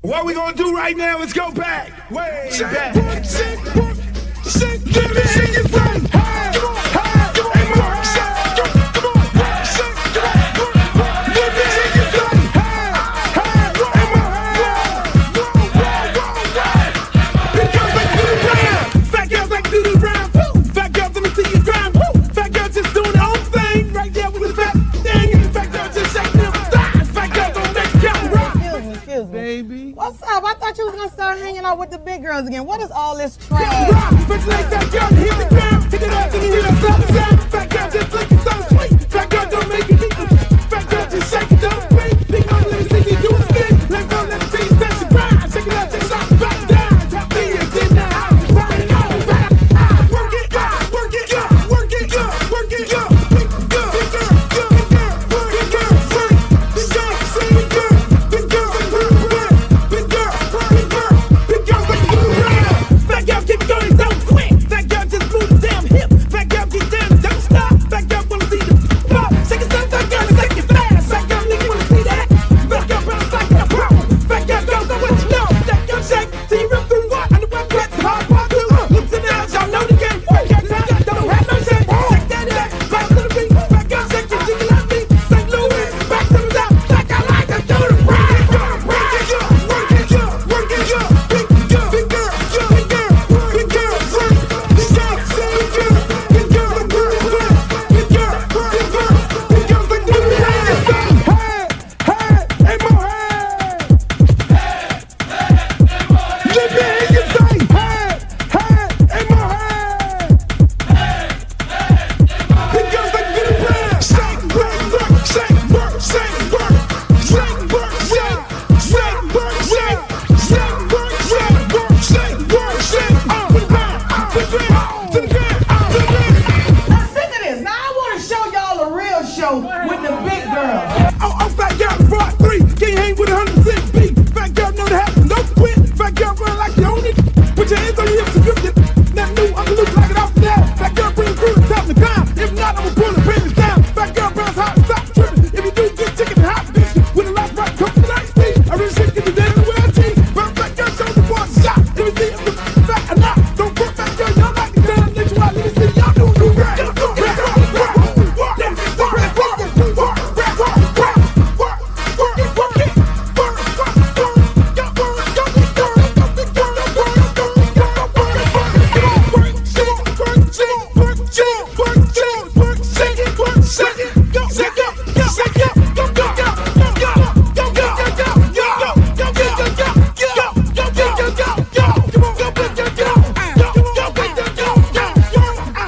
What we gonna do right now is go back, way back. Give me your friend. Baby. What's up? I thought you was gonna start hanging out with the big girls again. What is all this trash?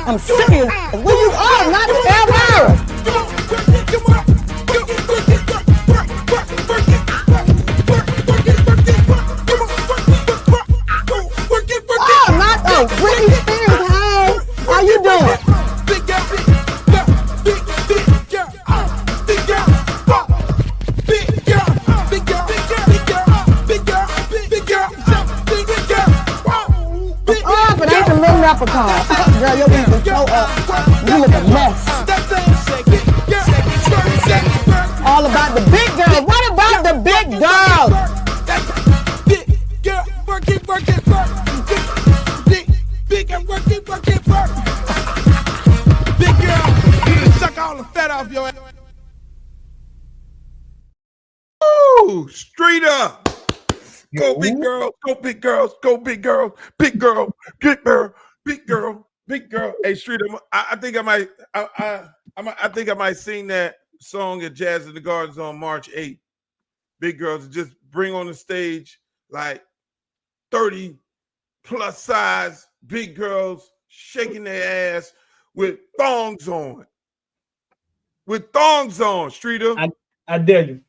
I'm serious. Where you are, not ever. Oh, not a Britney Spears. Hey, how you doing? Oh, but ain't the little leprechaun. Girl, your wings are so up. You look a mess. All about the big girls. What about the big girls? Big girl, you can suck all the fat off your ass. Ooh, straight up. Go big girls, go big girls, go big girls, big girl, big girl, big girl, big girl. Hey, Streeter, I think I might sing that song at Jazz in the Gardens on March 8th. Big girls, just bring on the stage like 30 plus size big girls shaking their ass with thongs on. With thongs on, Streeter. I dare you.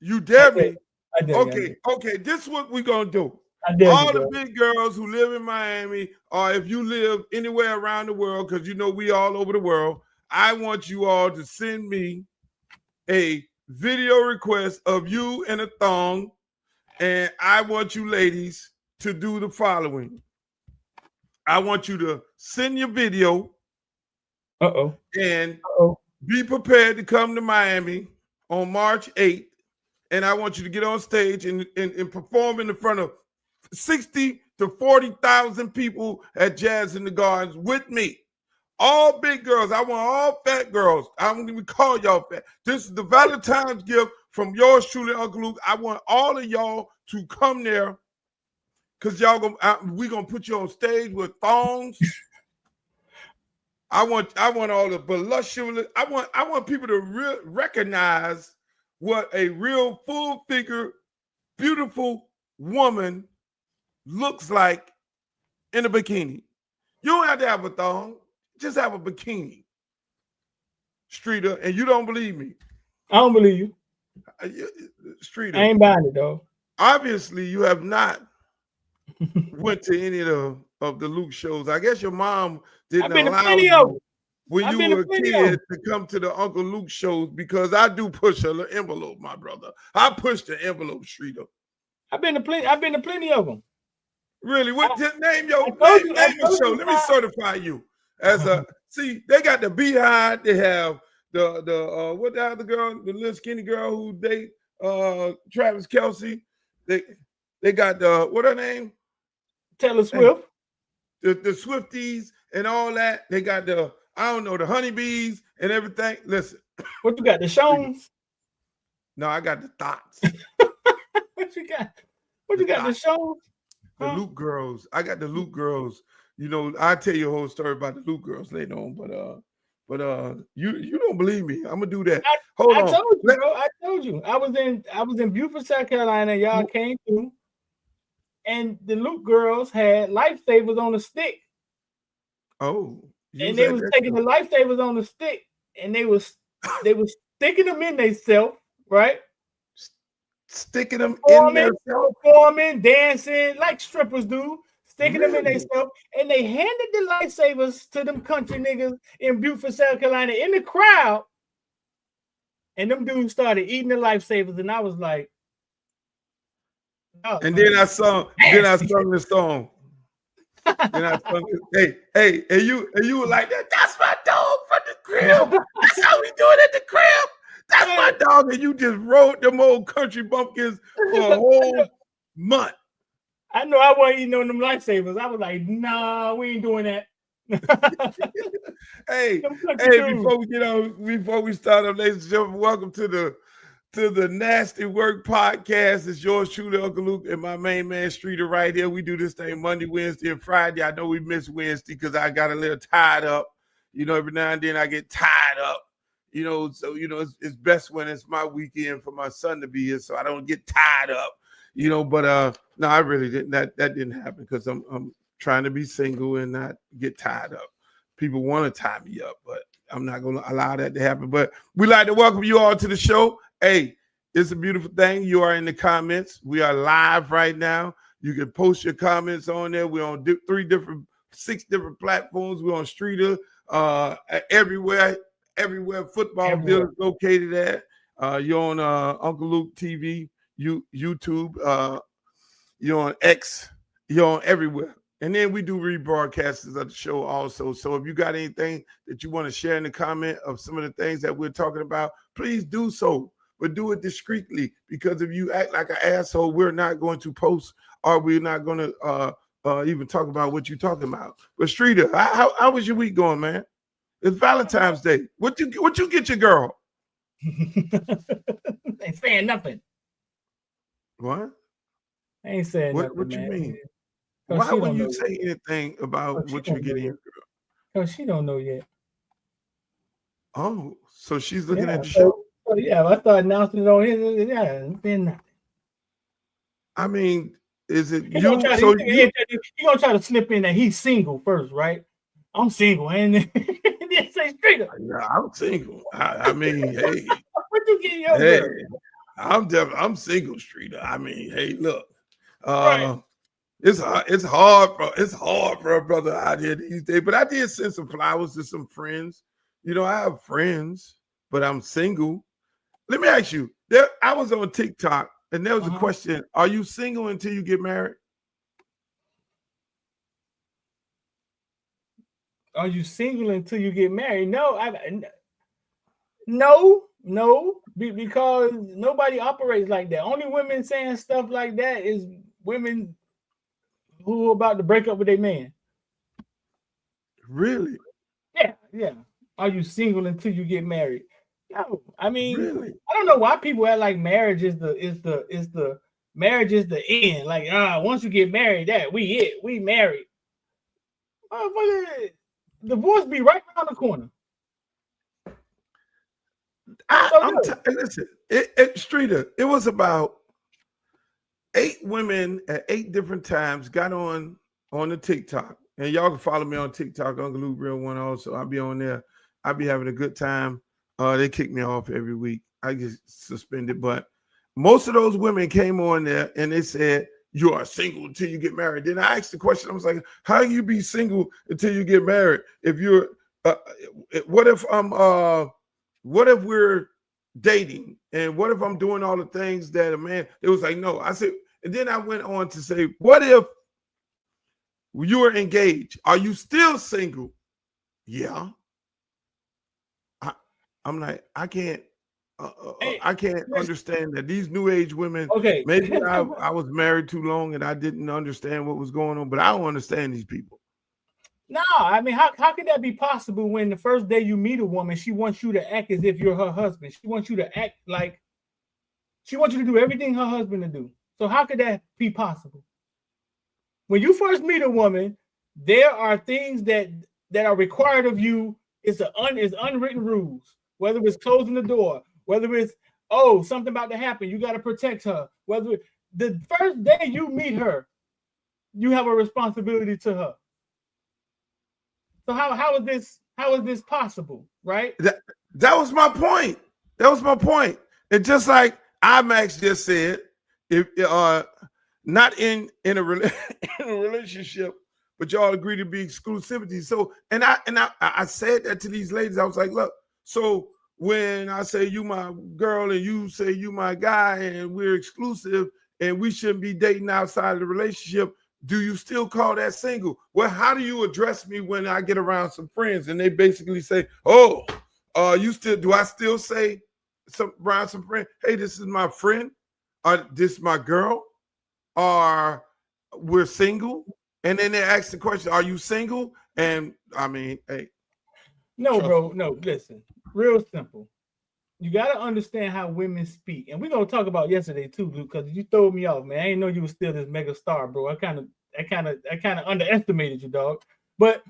You dare me? I dare you. Okay. This is what we're gonna do. All the big girls who live in Miami, or if you live anywhere around the world, because you know we all over the world, I want you all to send me a video request of you in a thong, and I want you ladies to do the following. I want you to send your video. And be prepared to come to Miami on March 8th and I want you to get on stage and perform in the front of 60 to 40,000 people at Jazz in the Gardens with me. All big girls. I want all fat girls. I don't even call y'all fat. This is the Valentine's gift from yours truly, Uncle Luke. I want all of y'all to come there because we're gonna put you on stage with thongs. I want all the voluptuous. I want people to recognize what a real full figure, beautiful woman looks like in a bikini. You don't have to have a thong, just have a bikini. Streeter, and you don't believe me. I don't believe you. Streeter. I ain't buying it though. Obviously, you have not went to any of the Luke shows. I guess your mom didn't allow you when you were a kid to come to the Uncle Luke shows because I do push an envelope, my brother. I push the envelope, Streeter. I've been to plenty of them. Really? Name your show. Let me certify you as a. See, they got the Beehive. They have the what the other girl, the little skinny girl who date Travis Kelce. They got the what her name? Taylor Swift. The Swifties and all that. They got the the honeybees and everything. Listen. What you got? The Shones? No, I got the thoughts. What you got? What you got? The Shones? The Luke girls. I got the Luke girls. You know, I'll tell you a whole story about the Luke girls later on, but you don't believe me. I'm gonna do that. Hold on. I told you. I was in Beaufort, South Carolina. Y'all came through, and the Luke girls had lifesavers on a stick. Oh, and they was taking the lifesavers on the stick, and they was sticking them in themselves, right? Sticking them in themselves, performing, dancing like strippers do. Sticking them in themselves, and they handed the lifesavers to them country niggas in Beaufort, South Carolina, in the crowd. And them dudes started eating the lifesavers, and I was like, oh, and then I sung the song. Then I sung it, hey, and you were like, that's my dog from the crib. That's how we do it at the crib. That's my dog, and you just rode them old country bumpkins for a whole month. I know I wasn't eating on them lifesavers. I was like, nah, we ain't doing that. hey, before we start up, ladies and gentlemen, welcome to the Nasty Work Podcast. It's yours truly, Uncle Luke, and my main man Streeter right here. We do this thing Monday, Wednesday, and Friday. I know we missed Wednesday because I got a little tied up. You know, every now and then I get tied up. You know, so it's best when it's my weekend for my son to be here, so I don't get tied up. You know, but no, I really didn't. That didn't happen because I'm trying to be single and not get tied up. People want to tie me up, but I'm not going to allow that to happen. But we'd like to welcome you all to the show. Hey, it's a beautiful thing. You are in the comments. We are live right now. You can post your comments on there. We're on 6 different platforms. We're on Streeter, everywhere football field is located at. You're on Uncle Luke TV. YouTube, you're on X, you're on everywhere. And then we do rebroadcasts of the show also. So if you got anything that you want to share in the comment of some of the things that we're talking about, please do so. But do it discreetly, because if you act like an asshole, we're not going to post, or we're not going to even talk about what you're talking about. But Streeter, how was your week going, man? It's Valentine's Day. What you get your girl? Ain't saying nothing. What? I ain't saying nothing. What you mean? Why wouldn't you say anything about what you're getting your girl? Because she don't know yet. Oh, so she's looking at the show? Yeah, I started announcing it on his. Yeah, it's been nothing. I mean, is it you? You're gonna try to slip in that he's single first, right? I'm single, and then say straight up. Yeah, I'm single. I mean, hey. What you get your girl? I'm single, Streeter. I mean, hey, look, right. It's hard for a brother out here these days. But I did send some flowers to some friends. You know, I have friends, but I'm single. Let me ask you. I was on TikTok, and there was a question: are you single until you get married? Are you single until you get married? No, no. No, because nobody operates like that. Only women saying stuff like that is women who are about to break up with their man. Really? Yeah. Are you single until you get married? No, I mean, Really? I don't know why people act like marriage is the marriage is the end. Like, once you get married, we married. Motherfucker, divorce be right around the corner. Listen, Streeter, it was about 8 women at 8 different times got on the TikTok. And y'all can follow me on TikTok, Uncle Luke Real One also. I'll be on there. I'll be having a good time. They kick me off every week. I get suspended. But most of those women came on there and they said, you are single until you get married. Then I asked the question, I was like, how you be single until you get married? If you're what if we're dating? And what if I'm doing all the things that a man, it was like, no. I said, and then I went on to say, what if you are engaged? Are you still single? Yeah. I'm like, I can't understand that these new age women. Okay, maybe I was married too long and I didn't understand what was going on, but I don't understand these people. No, I mean, how could that be possible when the first day you meet a woman, she wants you to act as if you're her husband? She wants you to act like she wants you to do everything her husband to do. So how could that be possible? When you first meet a woman, there are things that are required of you. It's unwritten rules. Whether it's closing the door, whether it's something about to happen, you got to protect her. Whether the first day you meet her, you have a responsibility to her. So how is this possible, right? That was my point. That was my point. And just like IMAX just said, if not in a relationship, but y'all agree to be exclusivity. So and I said that to these ladies. I was like, look, so when I say you my girl and you say you my guy and we're exclusive and we shouldn't be dating outside of the relationship, do you still call that single? Well, how do you address me when I get around some friends and they basically say, do I still say around some friends, hey, this is my friend, or this is my girl, or we're single? And then they ask the question, are you single? And I mean, hey. No, bro, no, listen, real simple. You got to understand how women speak. And we're going to talk about yesterday too, Luke, because you threw me off, man. I didn't know you were still this mega star, bro. I kind of underestimated you, dog. But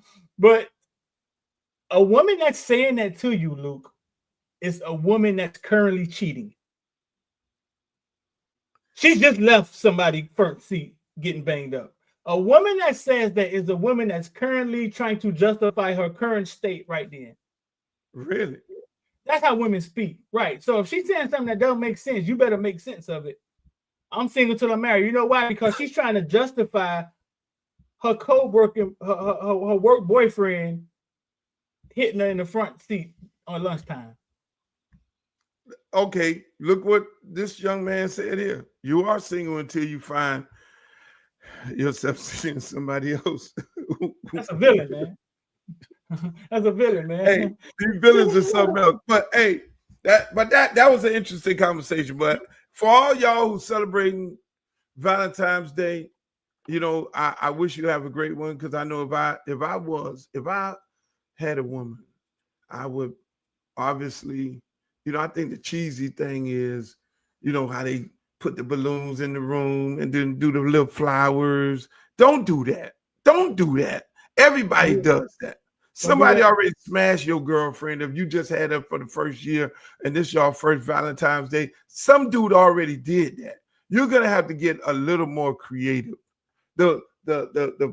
a woman that's saying that to you, Luke, is a woman that's currently cheating. She just left somebody front seat getting banged up. A woman that says that is a woman that's currently trying to justify her current state right then. Really? That's how women speak, right? So if she's saying something that doesn't make sense, you better make sense of it. I'm single till I'm married. You know why? Because she's trying to justify her co-worker, her work boyfriend hitting her in the front seat on lunchtime. Okay, look what this young man said here. You are single until you find yourself seeing somebody else. That's a villain, man. That's a villain, man. Hey, these villains are something else. But hey, that was an interesting conversation. But for all y'all who celebrating Valentine's Day, you know, I wish you have a great one, because I know if I had a woman, I would obviously, you know, I think the cheesy thing is, you know, how they put the balloons in the room and then do the little flowers. Don't do that. Don't do that. Everybody does that. Somebody already smashed your girlfriend if you just had her for the first year and this y'all first Valentine's Day. Some dude already did that. You're gonna have to get a little more creative. The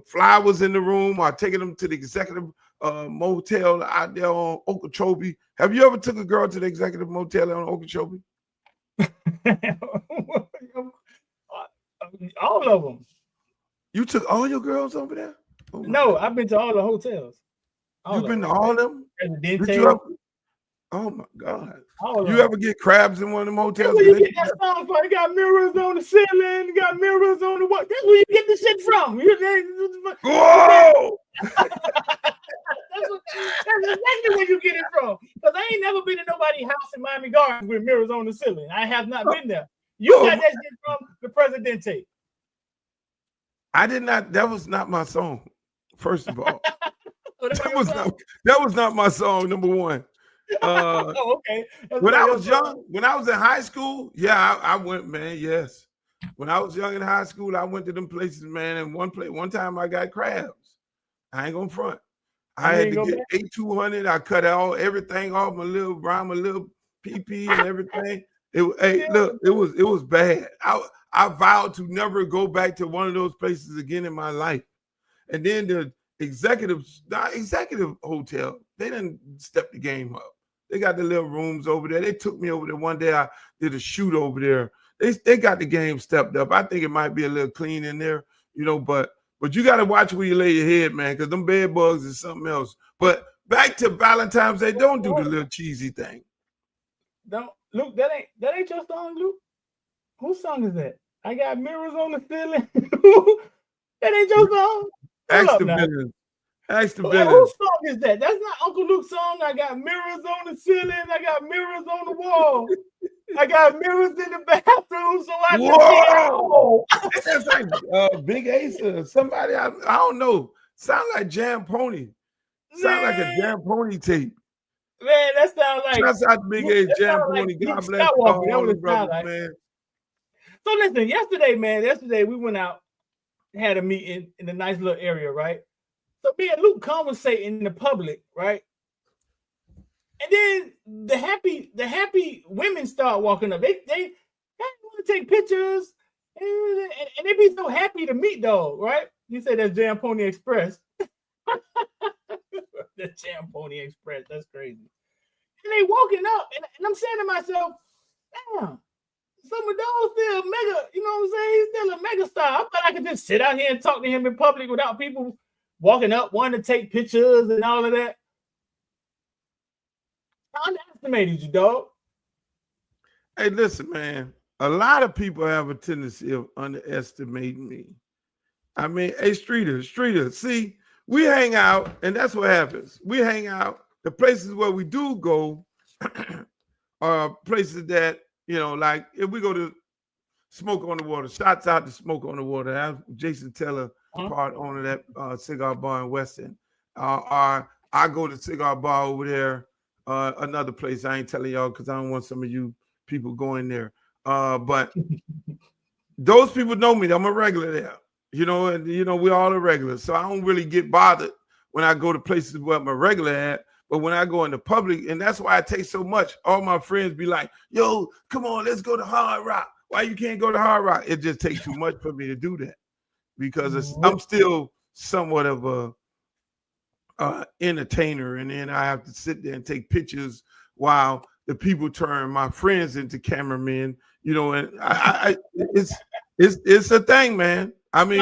flowers in the room, or taking them to the executive motel out there on Okeechobee. Have you ever took a girl to the executive motel on Okeechobee? All of them. You took all your girls over there? Oh no, I've been to all the hotels. You've been to all of them? Oh my God. You ever get crabs in one of them hotels? That's where you get that song from. You got mirrors on the ceiling, you got mirrors on the wall. That's where you get the shit from. Whoa! That's exactly where you get it from. Because I ain't never been to nobody's house in Miami Gardens with mirrors on the ceiling. I have not been there. You got that shit from the Presidente. I did not. That was not my song. First of all, that was not my song. Number one. Okay. When I was young, when I was in high school, yeah, I went, man. Yes, when I was young in high school, I went to them places, man. And one time I got crabs. I ain't gonna front. I had to get A200. I cut everything off my little PP and everything. It was bad. I vowed to never go back to one of those places again in my life. And then the executive hotel, they didn't step the game up. They got the little rooms over there. They took me over there one day. I did a shoot over there. They got the game stepped up. I think it might be a little clean in there, but you got to watch where you lay your head, man, because them bed bugs is something else. But back to Valentine's Day, don't do the little cheesy thing. Don't, Luke, that ain't your song, Luke. Whose song is that? I got mirrors on the ceiling. That ain't your song. Ask the villain. Ask the villain. Whose song is that? That's not Uncle Luke's song. I got mirrors on the ceiling. I got mirrors on the wall. I got mirrors in the bathroom, so I can see. That's like Big Ace or somebody. I don't know. Sound like Jam Pony. Sound like a Jam Pony tape. Man, that sounds like. That's out Big Ace Jam Pony. God bless all the brothers, man. So listen, yesterday we went out, had a meeting in a nice little area, right? So me and Luke conversating in the public, right? And then the happy women start walking up. They want to take pictures, and they be so happy to meet though, right? You say that's Jam Pony Express. The Jam Pony Express, that's crazy. And they walking up, and I'm saying to myself, damn, some of those still mega, you know what I'm saying? He's still a mega star. I thought I could just sit out here and talk to him in public without people walking up, wanting to take pictures and all of that. I underestimated you, dog. Hey, listen, man. A lot of people have a tendency of underestimating me. I mean, hey, Streeter, see, we hang out, and that's what happens. We hang out. The places where we do go are places that, like if we go to Smoke on the Water, shots out to Smoke on the Water. I have Jason Teller, part owner of that cigar bar in Weston. I go to cigar bar over there, another place I ain't telling y'all because I don't want some of you people going there. But those people know me. I'm a regular there, and we all are regulars. So I don't really get bothered when I go to places where I'm a regular at. But when I go in the public, and that's why I take so much, all my friends be like, yo, come on, let's go to Hard Rock. Why you can't go to Hard Rock? It just takes too much for me to do that because I'm still somewhat of a entertainer. And then I have to sit there and take pictures while the people turn my friends into cameramen, and it's a thing, man. I mean,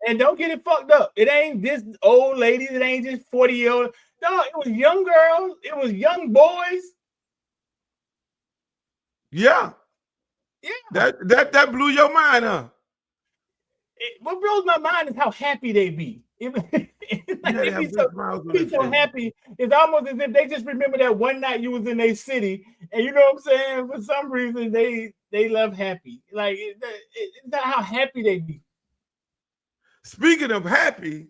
and don't get it fucked up. It ain't just old ladies. It ain't just 40-year-old. No, it was young girls. It was young boys. Yeah. That blew your mind, huh? What blows my mind is how happy they be. They be so happy. It's almost as if they just remember that one night you was in a city, and you know what I'm saying. For some reason, they love happy. Like it's not how happy they be. Speaking of happy.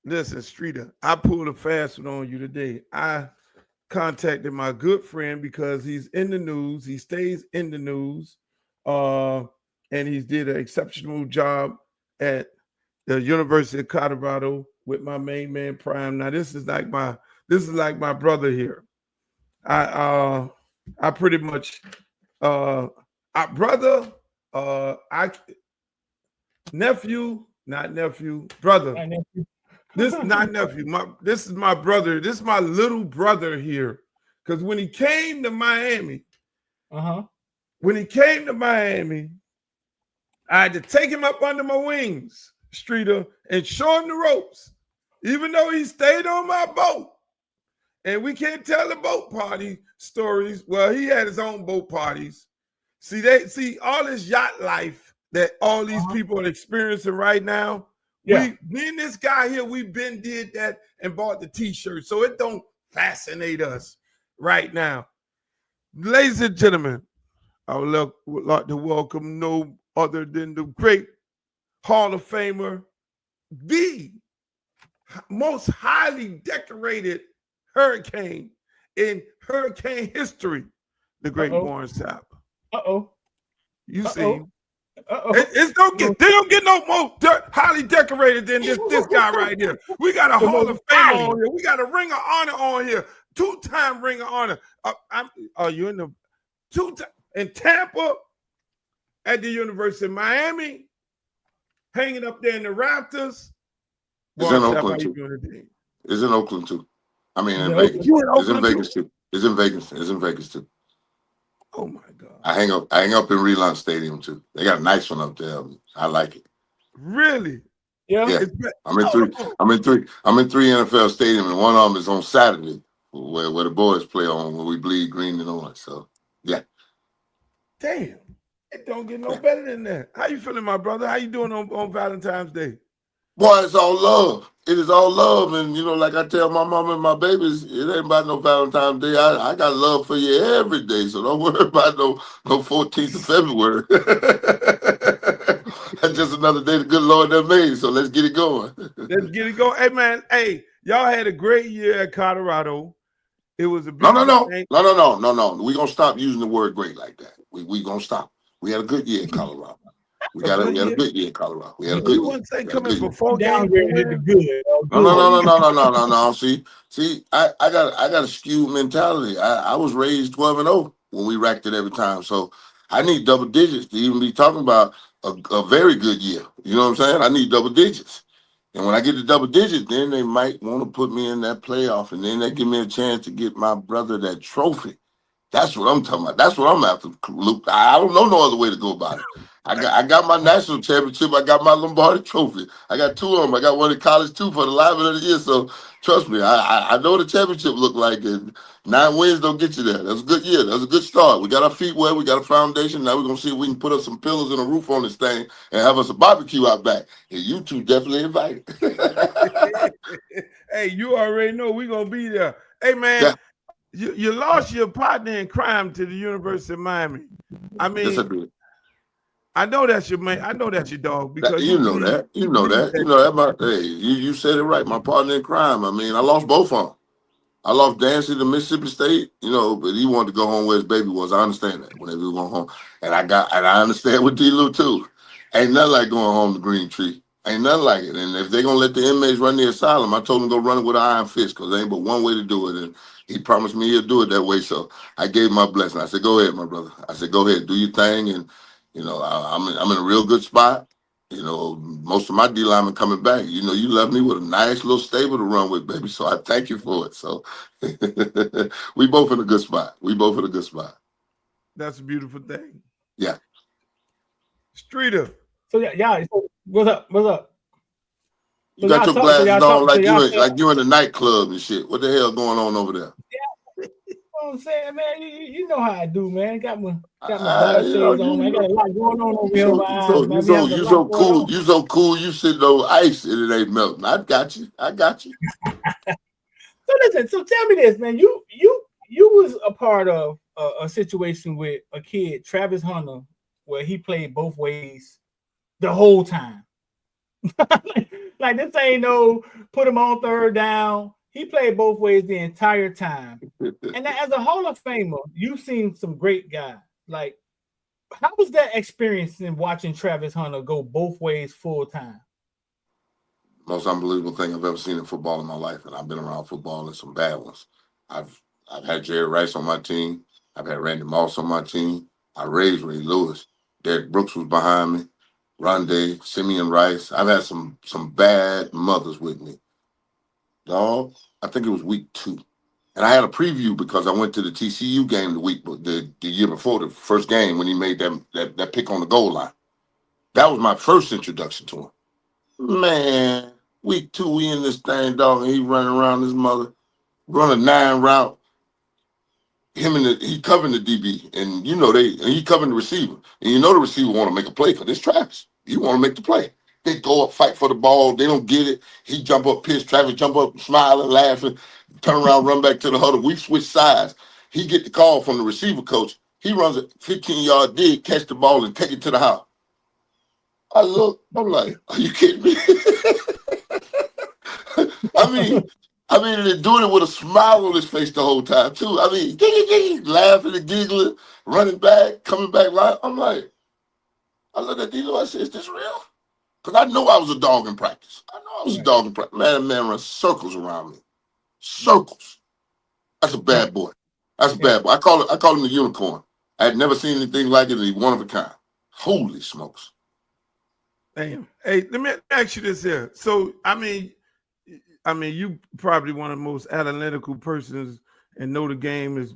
Listen, Streeter, I pulled a fast one on you today. I contacted my good friend because he's in the news. He stays in the news, and he's did an exceptional job at the University of Colorado with my main man Prime. Now this is like my brother here. I pretty much brother, nephew, not nephew, brother. This is not nephew. This is my brother. This is my little brother here. Because when he came to Miami, I had to take him up under my wings, Streeter, and show him the ropes. Even though he stayed on my boat And we can't tell the boat party stories. Well, he had his own boat parties. See all this yacht life that all these people are experiencing right now. Yeah. Me and this guy here, we've been did that and bought the t-shirt. So it don't fascinate us right now. Ladies and gentlemen, I would like to welcome no other than the great Hall of Famer, the most highly decorated Hurricane in Hurricane history, the great Warren Sapp. You see, they don't get no more highly decorated than this guy right here. We got a Hall of Famer on here. We got a Ring of Honor on here. 2-time Ring of Honor. Are you in the 2-time in Tampa, at the University of Miami, hanging up there in the rafters? It's in Oakland too. It's in Oakland too. I mean, in Vegas. It's in Vegas too. It's in Vegas. It's in Vegas too. Oh my God! I hang up in Relon Stadium too. They got a nice one up there. I like it. Really? Yeah. I'm in three NFL stadiums, and one of them is on Saturday, where the boys play on when we bleed green and orange. So yeah. Damn, it don't get no better than that. How you feeling, my brother? How you doing on Valentine's Day? Boy, it's all love. It is all love. And, like I tell my mama and my babies, it ain't about no Valentine's Day. I got love for you every day, so don't worry about no 14th of February. That's just another day the good Lord that made, so let's get it going. Let's get it going. Hey, man, y'all had a great year at Colorado. It was a No. We're going to stop using the word great like that. We going to stop. We had a good year in Colorado. We had a good year in Colorado. We had a good year. You wouldn't say coming for 4 games. No. See, I got a skewed mentality. I was raised 12-0 when we racked it every time. So I need double digits to even be talking about a very good year. You know what I'm saying? I need double digits. And when I get to double digits, then they might want to put me in that playoff, and then they give me a chance to get my brother that trophy. That's what I'm talking about. That's what I'm after, Luke. I don't know no other way to go about it. I got my national championship. I got my Lombardi trophy. I got 2 of them. I got one in college too for the lineman of the year. So trust me, I know what the championship look like. And 9 wins don't get you there. That's a good year. That's a good start. We got our feet wet. We got a foundation. Now we're gonna see if we can put up some pillars and a roof on this thing and have us a barbecue out back. And you two definitely invited. Hey, you already know we're gonna be there. Hey, man. Yeah. You lost your partner in crime to the University of Miami. I mean, yes, I did. I know that's your man. I know that's your dog because you know that. You said it right. My partner in crime. I mean, I lost both of them. I lost Dancy to Mississippi State, but he wanted to go home where his baby was. I understand that whenever he went home, and I understand with D-Lou too. Ain't nothing like going home to Green Tree. Ain't nothing like it. And if they're gonna let the inmates run the asylum, I told them to go run it with an iron fist because there ain't but one way to do it. And he promised me he'll do it that way. So I gave him my blessing. I said, "Go ahead, my brother." I said, "Go ahead, do your thing." And I'm in a real good spot. Most of my D linemen coming back. You left me with a nice little stable to run with, baby. So I thank you for it. So we both in a good spot. That's a beautiful thing. Yeah. Streeter. So yeah. What's up? You got your glasses on like you in the nightclub and shit. What the hell going on over there? Yeah. You know what I'm saying, man? You know how I do, man. Got my glasses on. Man. I got a lot going on over here. You so cool. You so cool. You sitting on ice and it ain't melting. I got you. So listen. So tell me this, man. You was a part of a situation with a kid, Travis Hunter, where he played both ways the whole time. Like this ain't no put him on third down. He played both ways the entire time. And as a Hall of Famer, you've seen some great guys. Like, how was that experience in watching Travis Hunter go both ways full time? Most unbelievable thing I've ever seen in football in my life, and I've been around football and some bad ones. I've had Jerry Rice on my team. I've had Randy Moss on my team. I raised Ray Lewis. Derek Brooks was behind me. Rondé, Simeon Rice. I've had some bad mothers with me. Dog, I think it was week 2. And I had a preview because I went to the TCU game the year before, the first game when he made that pick on the goal line. That was my first introduction to him. Man, week 2, we in this thing, dog, and he running around his mother. run a 9 route. He covering the DB, and he covering the receiver, and the receiver want to make a play for this Travis. You want to make the play. They go up, fight for the ball. They don't get it. He jump up, pissed. Travis jump up, smiling, laughing, turn around, run back to the huddle. We switch sides. He get the call from the receiver coach. He runs a 15-yard dig, catch the ball, and take it to the house. I look, I'm like, are you kidding me? I mean, they're doing it with a smile on his face the whole time, too. I mean, laughing and giggling, running back, coming back live. I'm like, I looked at D'Lo, I said, is this real? Because I know I was a dog in practice. Man, runs circles around me. Circles. That's a bad boy. That's a bad boy. I call him the unicorn. I had never seen anything like it, and he's one of a kind. Holy smokes. Damn. Hey, let me ask you this here. So, I mean, you probably one of the most analytical persons and know the game is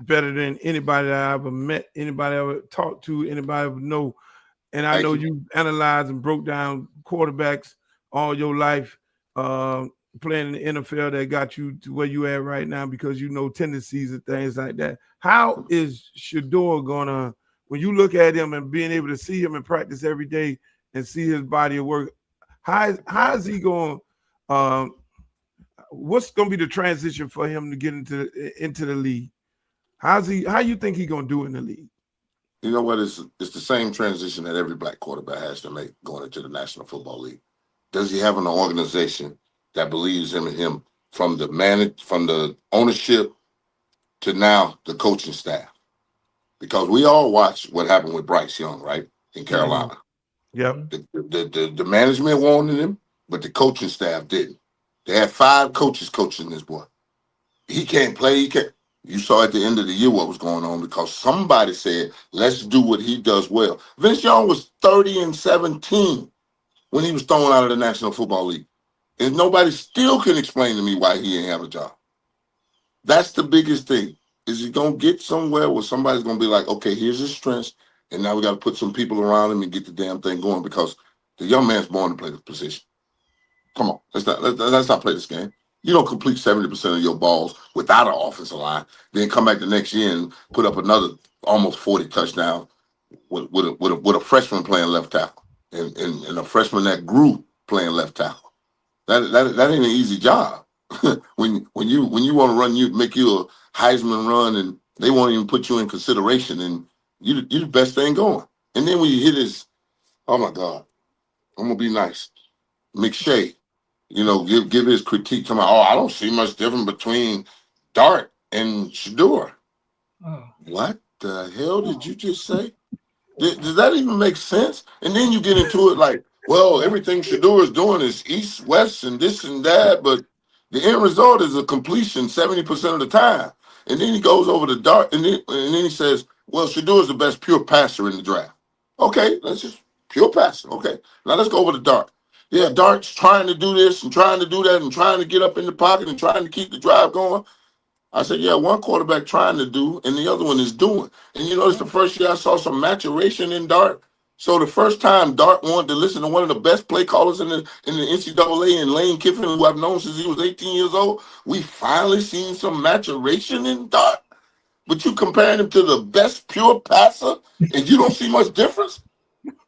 better than anybody that I ever met, anybody I ever talked to, anybody I ever know. And I know you analyzed and broke down quarterbacks all your life, playing in the NFL that got you to where you at right now because you know tendencies and things like that. How is Shedeur gonna, when you look at him and being able to see him in practice every day and see his body of work, how is he going? What's going to be the transition for him to get into the league? How you think he's going to do in the league? You know what? It's the same transition that every black quarterback has to make going into the National Football League. Does he have an organization that believes in him from the ownership to now the coaching staff? Because we all watched what happened with Bryce Young, right, in Carolina. Yep. The management wanted him, but the coaching staff didn't. They had 5 coaches coaching this boy. He can't play. He can't. You saw at the end of the year what was going on because somebody said, let's do what he does well. Vince Young was 30-17 when he was thrown out of the National Football League. And nobody still can explain to me why he ain't have a job. That's the biggest thing. Is he going to get somewhere where somebody's going to be like, okay, here's his strengths, and now we got to put some people around him and get the damn thing going because the young man's born to play the position. Come on, let's not play this game. You don't complete 70% of your balls without an offensive line, then come back the next year and put up another almost 40 touchdowns with a freshman playing left tackle and a freshman that grew playing left tackle. That ain't an easy job. when you want to run, make you a Heisman run, and they won't even put you in consideration, and you the best thing going. And then when you hit his, oh my God, I'm gonna be nice, McShay. Give his critique. Come out. I don't see much difference between Dart and Shedeur. Oh. What the hell did you just say? Does that even make sense? And then you get into it like, well, everything Shedeur is doing is east, west, and this and that, but the end result is a completion 70% of the time. And then he goes over to Dart, and then he says, well, Shedeur is the best pure passer in the draft. Okay, let's just pure passer. Okay, now let's go over to Dart. Yeah, Dart's trying to do this and trying to do that and trying to get up in the pocket and trying to keep the drive going. I said, yeah, one quarterback trying to do and the other one is doing. And it's the first year I saw some maturation in Dart. So the first time Dart wanted to listen to one of the best play callers in the NCAA and Lane Kiffin, who I've known since he was 18 years old, we finally seen some maturation in Dart. But you comparing him to the best pure passer and you don't see much difference?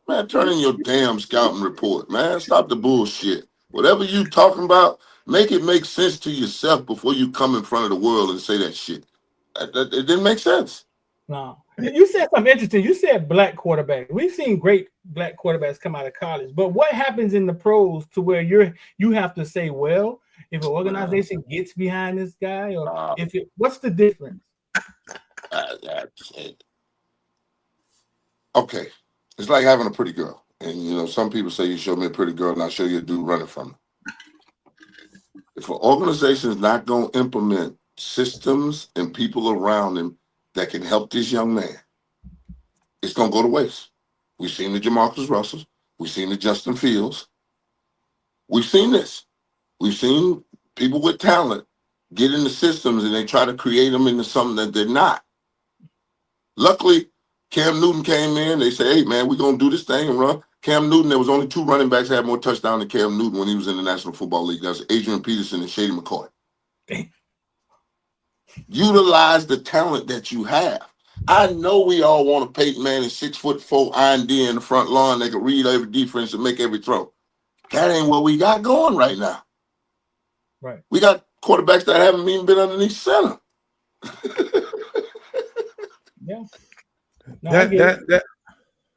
Man, turn in your damn scouting report, man. Stop the bullshit. Whatever you talking about, make it make sense to yourself before you come in front of the world and say that shit. It didn't make sense. No. You said something interesting. You said black quarterback. We've seen great black quarterbacks come out of college, but what happens in the pros to where you have to say, well, if an organization gets behind this guy, or what's the difference? Okay. It's like having a pretty girl. And, some people say you show me a pretty girl and I'll show you a dude running from her. If an organization is not going to implement systems and people around him that can help this young man, it's going to go to waste. We've seen the Jamarcus Russells. We've seen the Justin Fields. We've seen this. We've seen people with talent get in the systems and they try to create them into something that they're not. Luckily, Cam Newton came in. They said, hey, man, we're going to do this thing and run. Cam Newton, there was only 2 running backs that had more touchdowns than Cam Newton when he was in the National Football League. That was Adrian Peterson and Shady McCoy. Utilize the talent that you have. I know we all want a Peyton Manning 6'4" IND in the front lawn that can read every defense and make every throw. That ain't what we got going right now. Right. We got quarterbacks that haven't even been underneath center. Yeah. No,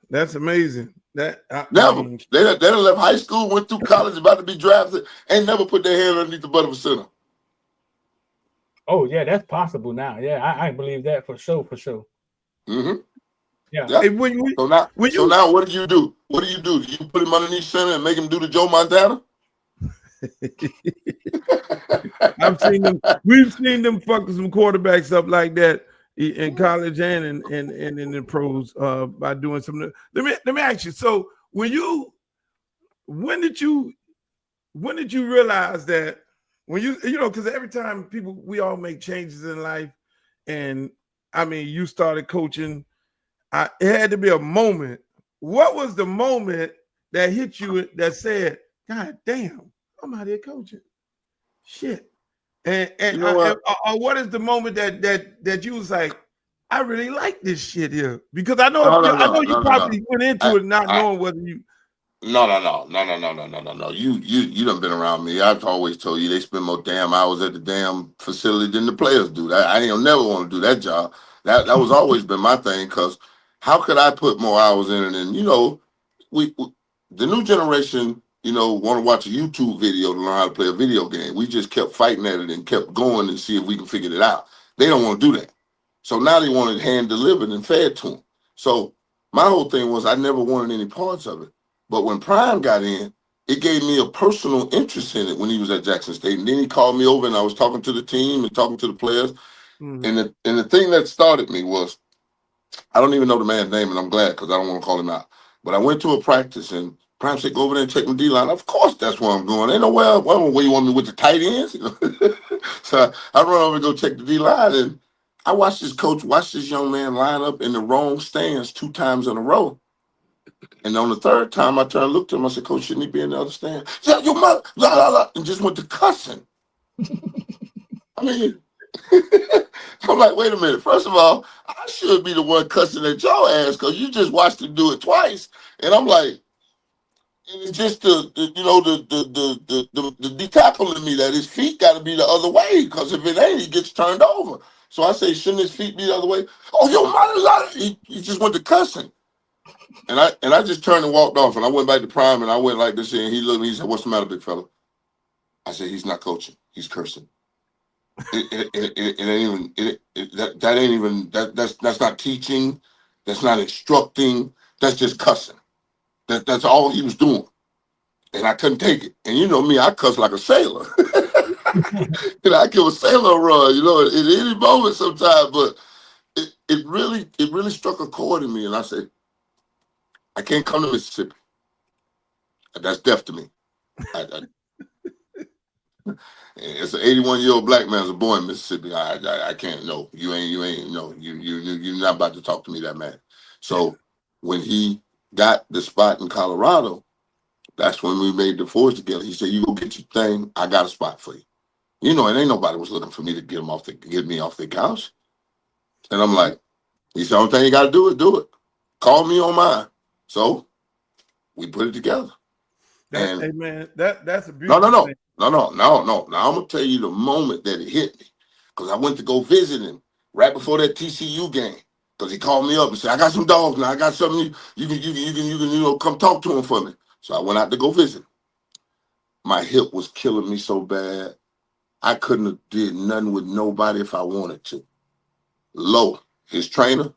that's amazing. Never. They done left high school, went through college, about to be drafted, ain't never put their hand underneath the butt of a center. Oh yeah, that's possible now. Yeah, I believe that for sure. Mm-hmm. Yeah. Hey, So now, what do you do? What do? Do you put him underneath center and make him do the Joe Montana? We've seen them fucking some quarterbacks up like that in college and in the pros by doing some. Let me ask you. So when did you realize that when you know, because every time we all make changes in life, and I mean you started coaching, it had to be a moment. What was the moment that hit you that said, God damn, I'm out here coaching? Shit. And you know what is the moment that you was like, I really like this shit here? Because I know you probably went into it not knowing whether you. No. You done been around me. I've always told you they spend more damn hours at the damn facility than the players do. I ain't never want to do that job. That was always been my thing. Because how could I put more hours in it? And we the new generation, want to watch a YouTube video to learn how to play a video game. We just kept fighting at it and kept going and see if we can figure it out. They don't want to do that. So now they want it hand delivered and fed to them. So my whole thing was I never wanted any parts of it. But when Prime got in, it gave me a personal interest in it when he was at Jackson State. And then he called me over and I was talking to the team and talking to the players. Mm-hmm. And the thing that started me was, I don't even know the man's name, and I'm glad because I don't want to call him out. But I went to a practice and Prime said, go over there and check my D-line. Of course, that's where I'm going. Ain't nowhere where you want me with the tight ends. So I run over and go check the D-line. And I watched this young man line up in the wrong stands 2 times in a row. And on the 3rd time, I turned and looked at him. I said, Coach, shouldn't he be in the other stand? He said, your mother, blah, blah, blah, and just went to cussing. I mean, I'm like, wait a minute. First of all, I should be the one cussing at your ass because you just watched him do it twice. And I'm like, it's just the detackle in me that his feet got to be the other way because if it ain't, he gets turned over. So I say, shouldn't his feet be the other way? Oh, your mother, he just went to cussing. And I just turned and walked off, and I went back to Prime, and I went like this, and he looked at me, he said, what's the matter, big fella? I said, he's not coaching. He's cursing. That's not teaching. That's not instructing. That's just cussing. That's all he was doing. And I couldn't take it. And you know me, I cuss like a sailor. I give a sailor a run, at any moment sometimes, but it really struck a chord in me, and I said, I can't come to Mississippi. That's death to me. It's an 81-year-old black man's a boy in Mississippi. I can't. No, you ain't. No, you're not about to talk to me that man. So when he got the spot in Colorado, that's when we made the force together. He said, "You go get your thing. I got a spot for you." And ain't nobody was looking for me to get me off the couch. And I'm like, he said, "Only thing you got to do it. Call me on mine." So we put it together. Hey man, that's a beautiful thing. No. Now I'm gonna tell you the moment that it hit me, because I went to go visit him right before that TCU game. Because he called me up and said, "I got some dogs now. I got something you can come talk to him for me." So I went out to go visit him. My hip was killing me so bad, I couldn't have did nothing with nobody if I wanted to. Low, his trainer,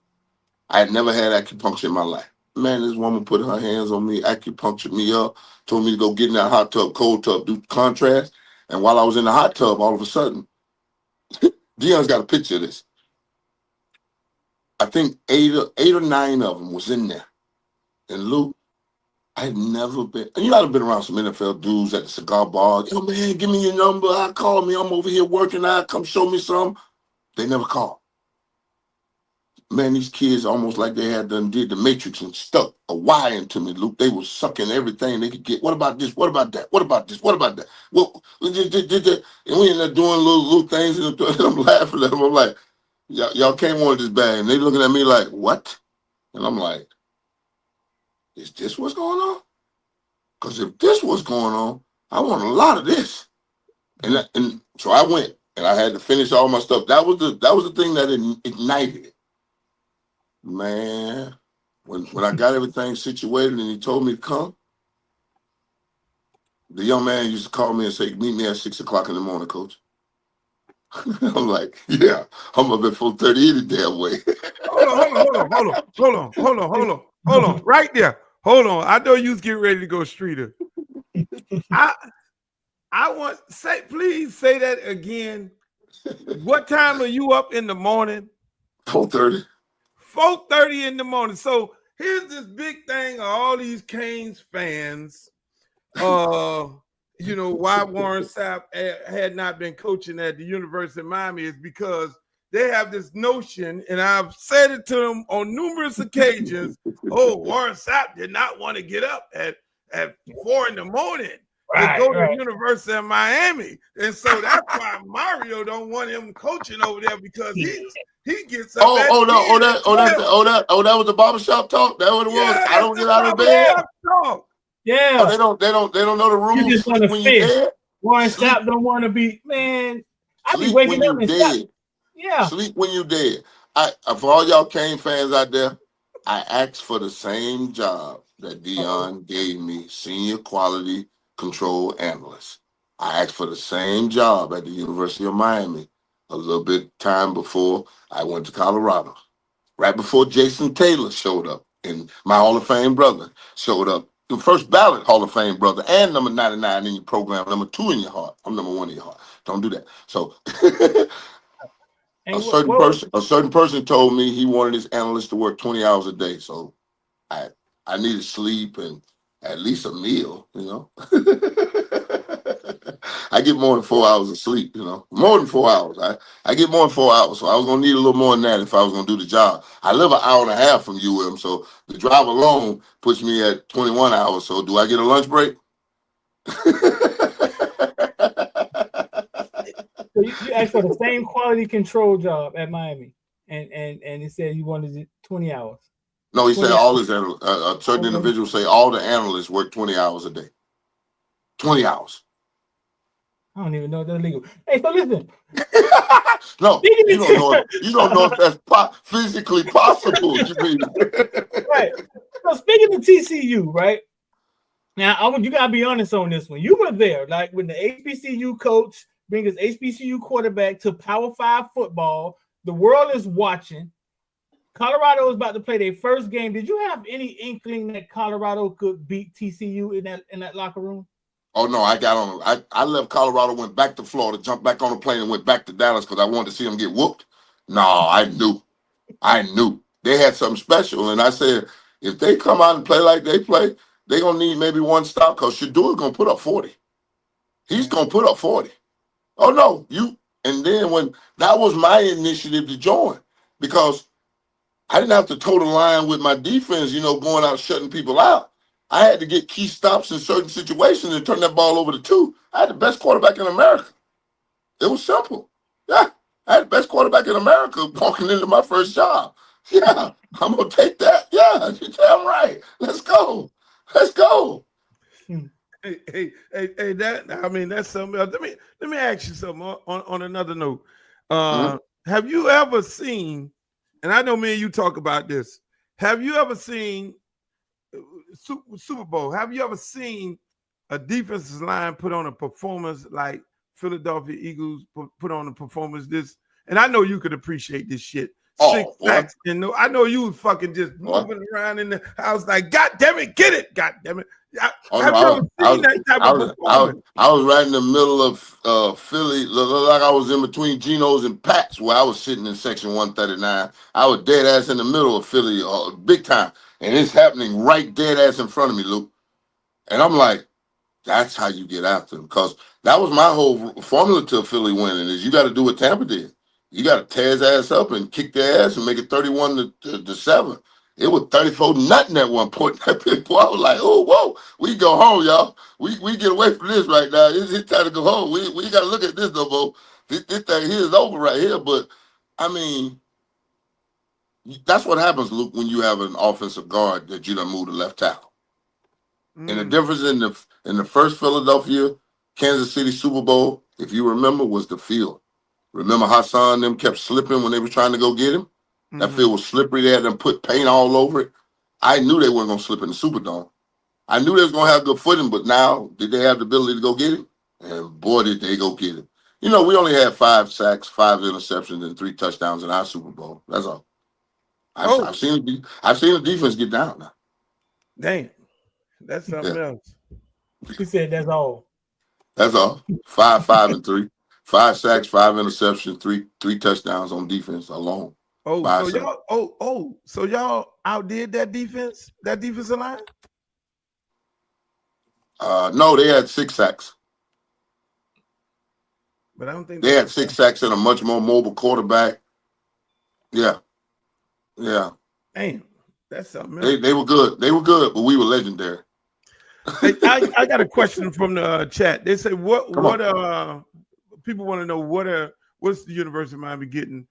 I had never had acupuncture in my life. Man, this woman put her hands on me, acupunctured me up, told me to go get in that hot tub, cold tub, do contrast. And while I was in the hot tub, all of a sudden, Dion's got a picture of this. I think 8 or 9 of them was in there. And Lou, I had never been, and I've been around some NFL dudes at the cigar bar. Yo, man, give me your number. Call me. I'm over here working out. Come show me some. They never called. Man, these kids almost like they had done did the Matrix and stuck. a why into me, Luke. They were sucking everything they could get. What about this? What about that? What about this? What about that? Well, and we ended up doing little things, and I'm laughing at them. I'm like, y'all can't want this bad. And they looking at me like, what? And I'm like, is this what's going on? Because if this was going on, I want a lot of this. And so I went, and I had to finish all my stuff. That was the thing that ignited it. Man, when I got everything situated and he told me to come, the young man used to call me and say, meet me at 6 o'clock in the morning, coach. I'm like, yeah, I'm up at 4:30 any damn way. Hold on, right there. Hold on. I know you was getting ready to go streeter. I want please say that again. What time are you up in the morning? 4:30. 4:30 in the morning. So here's this big thing of all these Canes fans. You know why Warren Sapp had not been coaching at the University of Miami is because they have this notion, and I've said it to them on numerous occasions. Oh, Warren Sapp did not want to get up at 4 in the morning to go to the University of Miami, and so that's why Mario don't want him coaching over there because he gets up. That was the barbershop talk. That what it was. I don't get out of bed. Yeah. Oh, they don't know the rules. You just want to fish. Warren Sapp don't want to be, man. I be waking up and dead. Yeah. Sleep when you dead. For all y'all Kane fans out there, I asked for the same job that Dion gave me, senior quality control analyst. I asked for the same job at the University of Miami a little bit time before I went to Colorado. Right before Jason Taylor showed up and my Hall of Fame brother showed up. The first ballot Hall of Fame brother and number 99 in your program, number 2 in your heart. I'm number 1 in your heart. Don't do that. So a certain person told me he wanted his analyst to work 20 hours a day. So I needed sleep and at least a meal, you know. I get more than 4 hours of sleep, you know, more than 4 hours. I get more than 4 hours, so I was gonna need a little more than that if I was gonna do the job. I live an hour and a half from UM, so the drive alone puts me at 21 hours. So do I get a lunch break? So you asked for the same quality control job at Miami, and he said he wanted it 20 hours. No, he said all his a certain individuals say all the analysts work 20 hours a day. 20 hours. I don't even know if that's legal. Hey, so listen. No, you don't know if that's physically possible. You mean? Right. So speaking of TCU, right? Now, you gotta be honest on this one. You were there, like when the HBCU coach brings his HBCU quarterback to Power 5 football. The world is watching. Colorado is about to play their first game. Did you have any inkling that Colorado could beat TCU in that locker room? Oh no, I got on. I left Colorado, went back to Florida, jumped back on a plane, and went back to Dallas because I wanted to see them get whooped. No, I knew they had something special, and I said if they come out and play like they play, they're gonna need maybe one stop because Shadour's gonna put up 40. He's gonna put up 40. Oh no, and then when that was my initiative to join because I didn't have to toe the line with my defense, going out shutting people out. I had to get key stops in certain situations and turn that ball over to 2. I had the best quarterback in America. It was simple. Yeah, I had the best quarterback in America walking into my first job. Yeah, I'm going to take that. Yeah, you're damn right. Let's go. Hey, that's something else. Let me ask you something on another note. Have you ever seen, and I know me and you talk about this, have you ever seen Super Bowl? Have you ever seen a defensive line put on a performance like Philadelphia Eagles put on a performance this? And I know you could appreciate this shit. 6 sacks, I know you was fucking just moving around in the house like, God damn it, get it, God damn it. I was right in the middle of Philly, like I was in between Geno's and Pat's, where I was sitting in section 139. I was dead ass in the middle of Philly, big time, and it's happening right dead ass in front of me, Luke. And I'm like, that's how you get after them, because that was my whole formula to Philly winning is you got to do what Tampa did. You got to tear his ass up and kick their ass and make it 31-7. It was 34-0 at one point. Boy, I was like, oh, whoa, we go home, y'all. We get away from this right now. It's time to go home. We got to look at this no more. This thing here is over right here. But, I mean, that's what happens, Luke, when you have an offensive guard that you done move to left tackle. And the difference in the first Philadelphia, Kansas City Super Bowl, if you remember, was the field. Remember Hassan and them kept slipping when they were trying to go get him? That field was slippery. They had them put paint all over it. I knew they weren't going to slip in the Superdome. I knew they was going to have good footing, but now, did they have the ability to go get him? And boy, did they go get him. You know, we only had 5 sacks, 5 interceptions, and 3 touchdowns in our Super Bowl. That's all. I've seen the defense get down now. Damn. That's something else. He said that's all. That's all. 5, 5, and 3. 5 sacks, 5 interceptions, 3 touchdowns on defense alone. So y'all outdid that defense, that defensive line? No, they had 6 sacks. But I don't think they had 6 sacks and a much more mobile quarterback. Yeah. Damn, that's something else. They were good. They were good, but we were legendary. Hey, I got a question from the chat. They say people want to know what's the University of Miami getting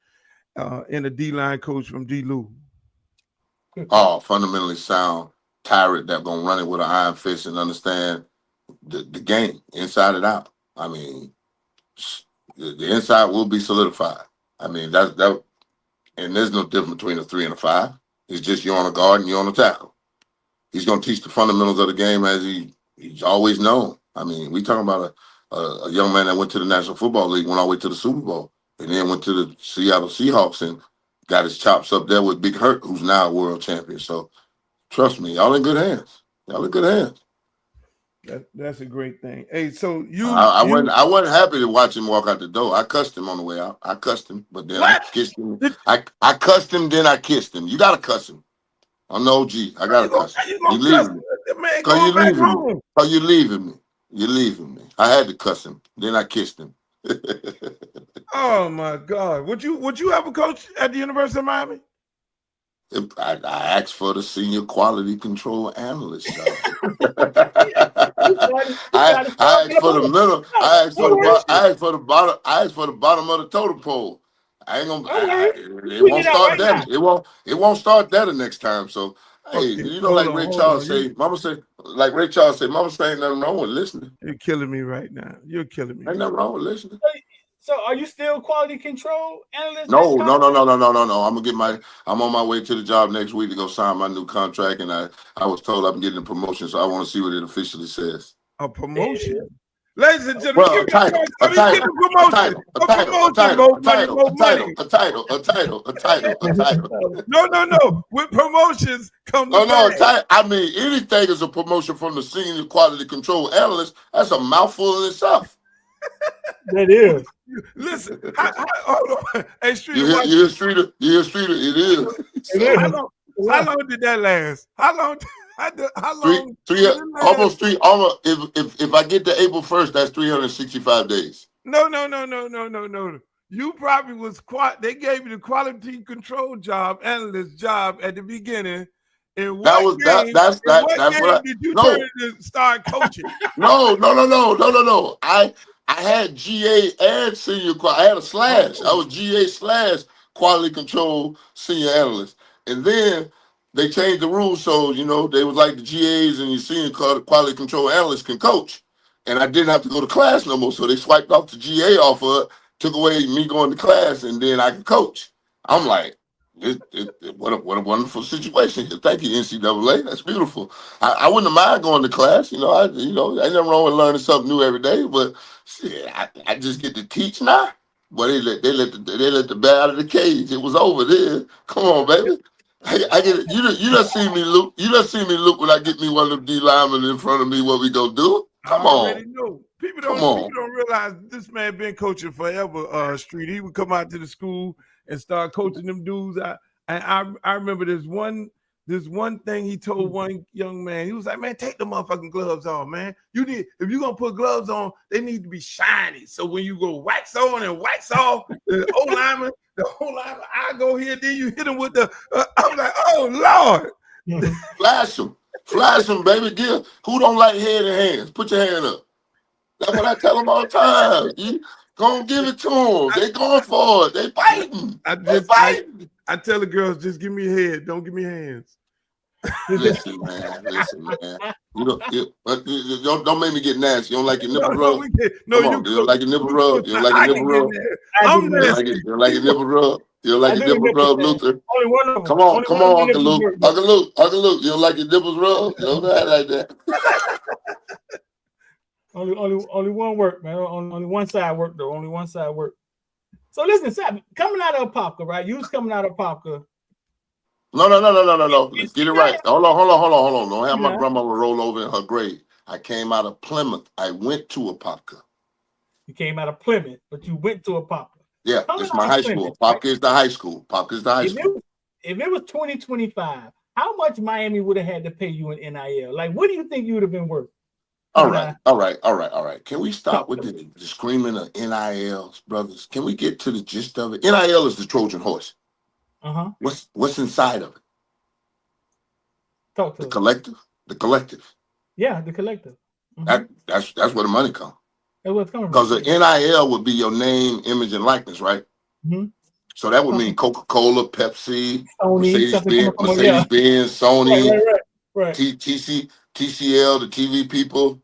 in a D-line coach from D. Lou? Oh, fundamentally sound, tyrant that gonna run it with an iron fist and understand the game inside and out. I mean, the inside will be solidified. I mean, that, and there's no difference between a 3 and a 5. It's just you're on a guard and you're on a tackle. He's gonna teach the fundamentals of the game as he's always known. I mean, we talking about a young man that went to the National Football League, went all the way to the Super Bowl, and then went to the Seattle Seahawks and got his chops up there with Big Hurt, who's now a world champion. So trust me, y'all in good hands. Y'all in good hands. That's a great thing. Hey, so I wasn't happy to watch him walk out the door. I cussed him on the way out. I cussed him, but then I kissed him. I cussed him, then I kissed him. You gotta cuss him. I'm the OG. I gotta cuss him. You leaving me. Because you leaving me. You're leaving me. I had to cuss him. Then I kissed him. Oh my God! Would you ever coach at the University of Miami? I asked for the senior quality control analyst job. I asked for the middle. I asked for the bottom. I asked for the bottom of the totem pole. I ain't gonna. It won't start that. It won't start that the next time. So hey, you know, like Ray Charles say, Mama say, Mama say, ain't nothing wrong with listening. You're killing me right now. You're killing me. Ain't nothing wrong with listening. So are you still quality control analyst? No. I'm on my way to the job next week to go sign my new contract, and I was told I'm getting a promotion, so I want to see what it officially says. A promotion? Ladies and gentlemen, a title. No. With promotions come I mean, anything is a promotion from the senior quality control analyst. That's a mouthful in itself. That is. Listen, hold on. Hey, Streeter, you hear Streeter? It is. How long did that last? How long? Almost 3. Almost. If I get to April 1st, that's 365 days. No. You probably was they gave you the quality control job, analyst job at the beginning. Did you turn to start coaching? No. I had GA and senior. I had a slash. I was GA / quality control senior analyst, and then they changed the rules so they was like the GAs and your senior quality control analysts can coach, and I didn't have to go to class no more. So they swiped off the GA off of it, took away me going to class, and then I could coach. I'm like, what a wonderful situation. Thank you, NCAA. That's beautiful. I wouldn't mind going to class. Ain't nothing wrong with learning something new every day. But shit, I just get to teach now. But they let the bat out of the cage. It was over there. Come on, baby. I get it. You done see me, Luke. You done see me, Luke, when I get me one of them D linemen in front of me. What we gonna do? Come on. Know. People don't realize this man been coaching forever. Street. He would come out to the school and start coaching them dudes. I remember this this one thing he told one young man. He was like, "Man, take the motherfucking gloves off, man. You need if you're gonna put gloves on, they need to be shiny. So when you go wax on and wax off, the whole lineman, I go here, then you hit him with the. I was like, oh Lord, flash them, baby. Who don't like head and hands? Put your hand up. That's what I tell them all the time. You gonna give it to them. They going for it. They fighting. I tell the girls, just give me a head, don't give me hands. Listen, man. Don't make me get nasty. You don't like your nipple rub? You don't like your nipple rub? You don't like your nipple rub? You don't like your nipple rub? You don't like your nipple rub, Luther? Come on, Uncle Luke. Uncle Luke, you don't like your nipples rub? You don't act like that. Only one work, man. Only one side work, though. Only one side work. So listen, Sam, coming out of Apopka, right? You was coming out of Apopka. No. Let's get it right. Hold on. Don't have my grandmama roll over in her grave. I came out of Plymouth. I went to Apopka. You came out of Plymouth, but you went to Apopka. Yeah, it's my high school. Apopka is the high school. Apopka is the high school. If it was 2025, how much Miami would have had to pay you in NIL? Like, what do you think you would have been worth? All right. Can we stop with the screaming of NILs, brothers? Can we get to the gist of it? NIL is the Trojan horse. What's inside of it? Talk to the collective. The collective. Yeah, the collective. Mm-hmm. That's where the money comes. That's what's coming. Because the NIL would be your name, image, and likeness, right? Mm-hmm. So that would mean Coca-Cola, Pepsi, Sony, Mercedes-Benz, Sony, right. TCL, the TV people.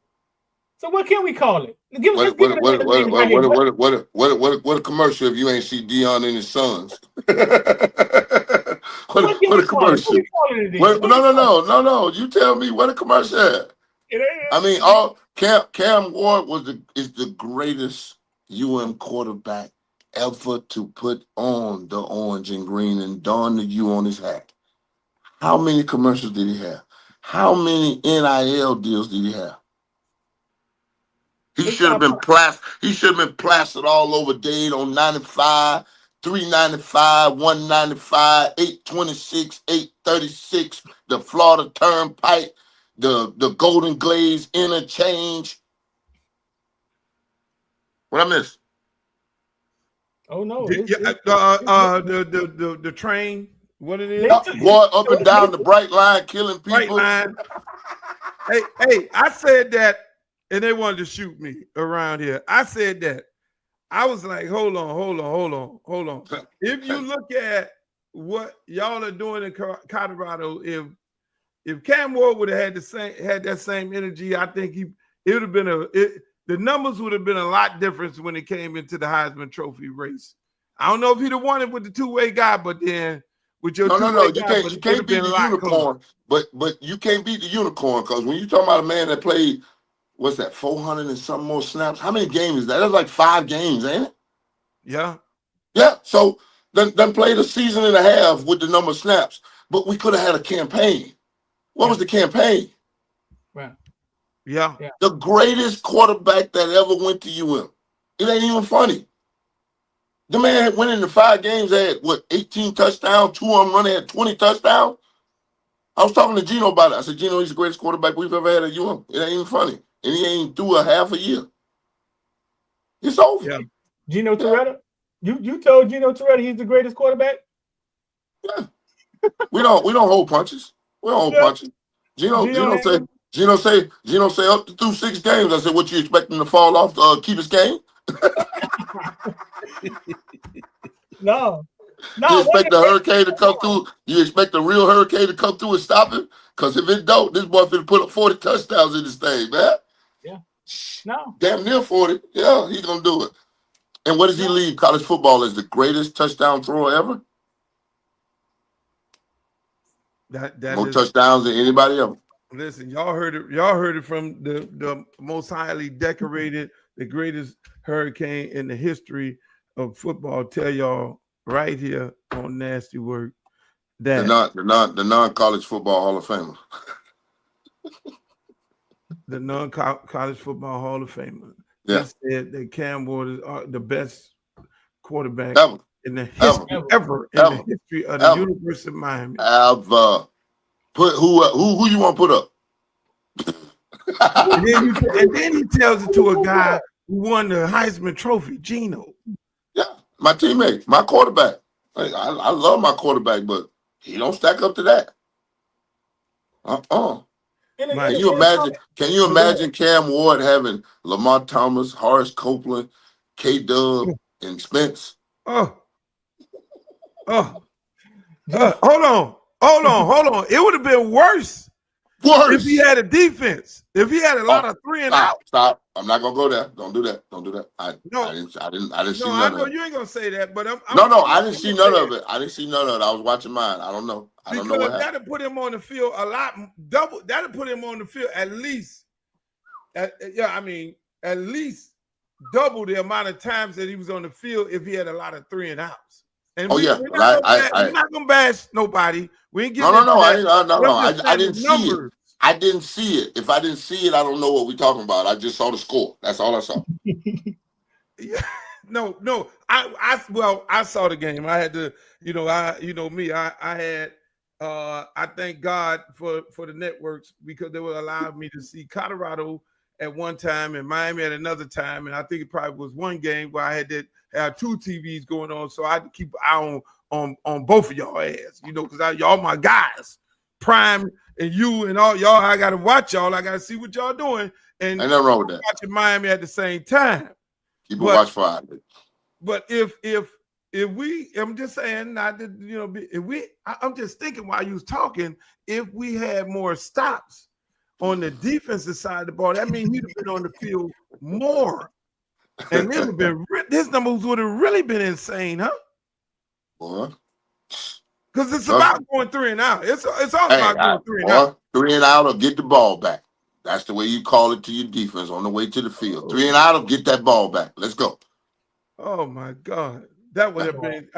So what can we call it? What a commercial if you ain't see Dion and his sons? what a commercial? No. You tell me what a commercial is. I mean, Cam Ward is the greatest quarterback ever to put on the orange and green and don the U on his hat. How many commercials did he have? How many NIL deals did he have? He should have been plastered. He should have been plastered all over Dade on 95, 395, 195, 826, 836, the Florida Turnpike, the Golden Glaze Interchange. What I miss? Oh no! The train. What it is? Boy, up and down the Bright Line, killing people. Bright Line. Hey! I said that, and they wanted to shoot me around here. I said that. I was like, hold on. If you look at what y'all are doing in Colorado, if Cam Ward would have had that same energy, I think it would have been the numbers would have been a lot different when it came into the Heisman Trophy race. I don't know if he'd have won it with the two-way guy, but then with your you can't beat the unicorn. But you can't beat the unicorn because when you talking about a man that played, what's that, 400 and some more snaps? How many games is that? That's like 5 games, ain't it? Yeah. Yeah. So then played a season and a half with the number of snaps, but we could have had a campaign. What was the campaign? Right. Yeah. The greatest quarterback that ever went to UM. It ain't even funny. The man went into 5 games, had 18 touchdowns, 2 of them running, had 20 touchdowns. I was talking to Gino about it. I said, Gino, he's the greatest quarterback we've ever had at UM. It ain't even funny. And he ain't through a half a year. It's over. Yeah. Gino Toretta? You told Gino Toretta he's the greatest quarterback? Yeah. We don't hold punches. We don't hold punches. Gino say up to through 6 games. I said, what you expect him to fall off to keep his game? No. You expect the hurricane to come through? You expect a real hurricane to come through and stop him? Because if it don't, this boy finna put up 40 touchdowns in this thing, man. Yeah. No. Damn near 40. Yeah, he's gonna do it. And what does he leave college football as the greatest touchdown thrower ever? More touchdowns than anybody else. Listen, y'all heard it from the most highly decorated, the greatest hurricane in the history of football. Tell y'all right here on Nasty Work that the non-college football Hall of Famer. The non-college football Hall of Famer. Yeah. He said that Cam Ward is the best quarterback ever in the history of the University of Miami. Ever. Put who you want to put up? and then he tells it to a guy who won the Heisman Trophy, Geno. Yeah, my teammate, my quarterback. I love my quarterback, but he don't stack up to that. Can you imagine? Can you imagine Cam Ward having Lamar Thomas, Horace Copeland, K-Dub, and Spence? Hold on. It would have been worse if he had a defense. If he had a lot of 3 and out. Stop. I'm not gonna go there. Don't do that. I didn't see none of it. I know you ain't gonna say that, but I didn't see none of it. I didn't see none of it. I was watching mine. I don't know. I don't know what happened. That'll put him on the field a lot double. That'll put him on the field at least. At least double the amount of times that he was on the field if he had a lot of 3 and outs. And we're not gonna bash nobody. We ain't getting no. I didn't see it. I didn't see it. If I didn't see it, I don't know what we're talking about. I just saw the score. That's all I saw. Yeah. No. I saw the game. I had to, I thank God for the networks because they would allow me to see Colorado at one time and Miami at another time. And I think it probably was one game where I had to have 2 TVs going on. So I had to keep an eye on both of y'all ass, because y'all my guys, Prime and you and all y'all. I got to watch y'all. I got to see what y'all doing. And ain't nothing wrong with that. Watching Miami at the same time. Keep a watch for it. But if we, I'm just saying, not that, I'm just thinking while you was talking, if we had more stops on the defensive side of the ball, that means he'd have been on the field more. And it would have been, his numbers would have really been insane, huh? Boy. Because it's about going 3 and out. It's all about going 3 and out. 3 and out or get the ball back. That's the way you call it to your defense on the way to the field. 3 and out or get that ball back. Let's go. Oh my God. That would have been,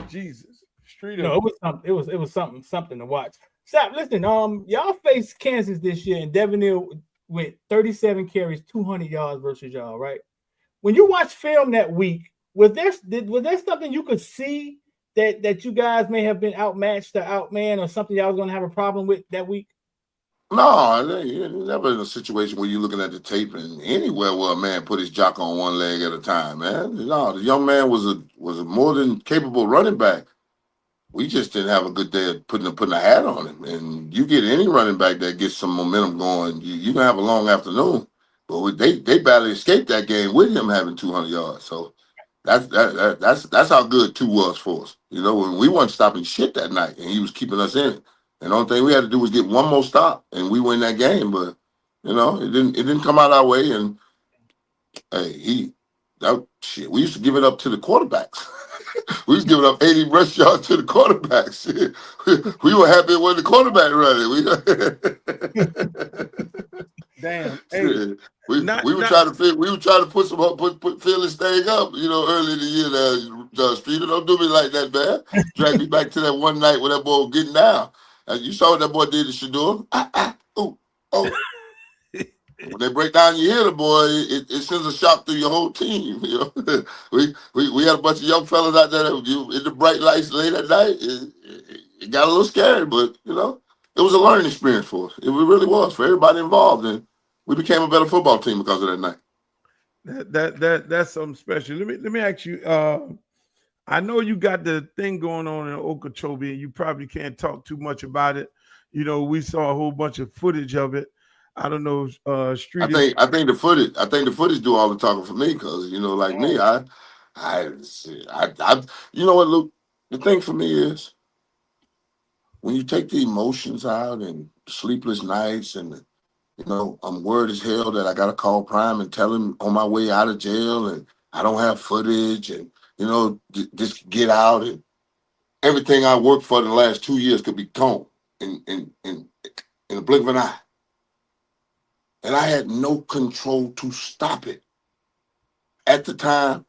Jesus. It was something to watch. Stop, listen, y'all faced Kansas this year and Devin Neal with 37 carries, 200 yards versus y'all, right? When you watch film that week, was there something you could see that you guys may have been outmatched or outmanned or something y'all was going to have a problem with that week? No, you're never in a situation where you're looking at the tape and anywhere where a man put his jock on one leg at a time, man. No, the young man was a more than capable running back. We just didn't have a good day of putting a hat on him. And you get any running back that gets some momentum going, you're gonna have a long afternoon. But they barely escaped that game with him having 200 yards. So that's how good 2 was for us. When we weren't stopping shit that night, and he was keeping us in it. And the only thing we had to do was get one more stop, and we win that game. But it didn't come out our way. And hey, we used to give it up to the quarterbacks. We was giving up 80 rush yards to the quarterbacks. We were happy when the quarterback running. Damn. Hey, we were trying to put fill this thing up, early in the year. Streeter, don't do me like that, man. Drag me back to that one night when that boy was getting down. You saw what that boy did to Shador. When they break down your hitter, boy, it sends a shock through your whole team. We had a bunch of young fellas out there in the bright lights late at night. It got a little scary, but it was a learning experience for us. It really was for everybody involved, and we became a better football team because of that night. That's something special. Let me ask you. I know you got the thing going on in Okeechobee, and you probably can't talk too much about it. We saw a whole bunch of footage of it. I don't know. Street. I think the footage do all the talking for me because like me, I you know what, Luke? The thing for me is when you take the emotions out and sleepless nights and I'm worried as hell that I gotta call Prime and tell him on my way out of jail and I don't have footage and just get out and everything I worked for in the last 2 years could be gone in the blink of an eye. And I had no control to stop it at the time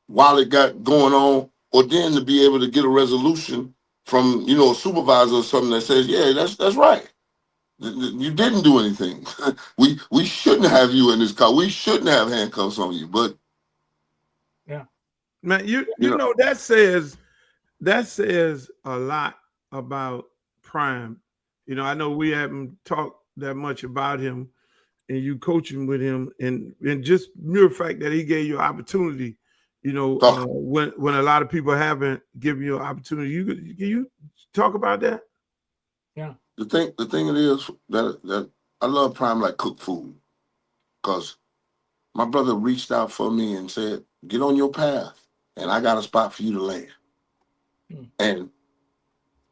while it got going on, or then to be able to get a resolution from, a supervisor or something that says, yeah, that's right. You didn't do anything. We shouldn't have you in this car. We shouldn't have handcuffs on you. But yeah, man, you know that says a lot about Prime. You know, I know we haven't talked that much about him, and you coaching with him, and just mere fact that he gave you opportunity. You know, when a lot of people haven't given you an opportunity, can you talk about that? Yeah. The thing it is that I love Prime like cook food, because my brother reached out for me and said, "Get on your path, and I got a spot for you to land." And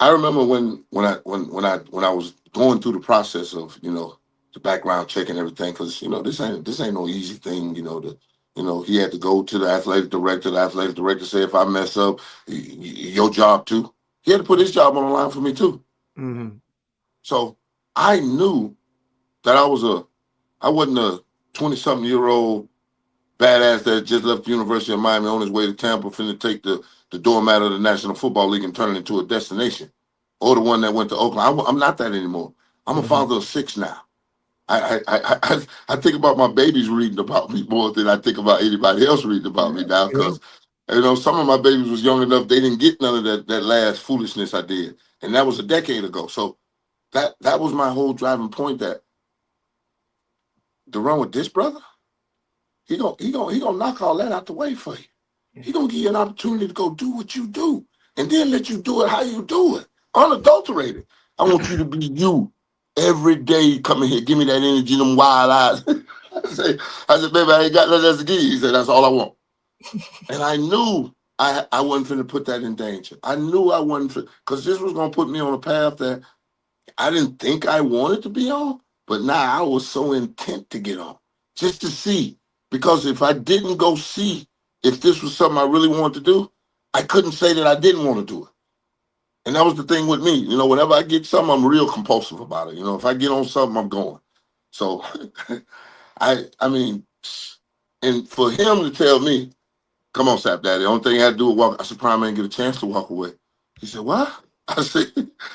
I remember when I was going through the process of, you know, the background check and everything, because, you know, this ain't no easy thing, you know, he had to go to the athletic director. The athletic director said, if I mess up, your job too. He had to put his job on the line for me too. Mm-hmm. So I knew that I wasn't a 20-something-year-old badass that just left the University of Miami on his way to Tampa, finna take the doormat of the National Football League and turn it into a destination, or the one that went to Oakland. I'm not that anymore. I'm a father of 6 now. I think about my babies reading about me more than I think about anybody else reading about me now, because you know, some of my babies was young enough they didn't get none of that last foolishness I did, and that was a decade ago. So that was my whole driving point, that to run with this brother, he gonna knock all that out the way for you. He gonna give you an opportunity to go do what you do, and then let you do it how you do it, unadulterated. I want you to be you every day. Come in here, give me that energy, them wild eyes. I said, baby, I ain't got nothing else to give you. He said, that's all I want. And I knew I wasn't finna put that in danger. I knew I wasn't, because this was gonna put me on a path that I didn't think I wanted to be on, but now I was so intent to get on, just to see. Because if I didn't go see if this was something I really wanted to do, I couldn't say that I didn't want to do it. And that was the thing with me. You know, whenever I get something, I'm real compulsive about it. You know, if I get on something, I'm going. So, I mean, and for him to tell me, come on, Sap Daddy, the only thing I had to do was walk. I said, Prime, I didn't get a chance to walk away. He said, what? I said,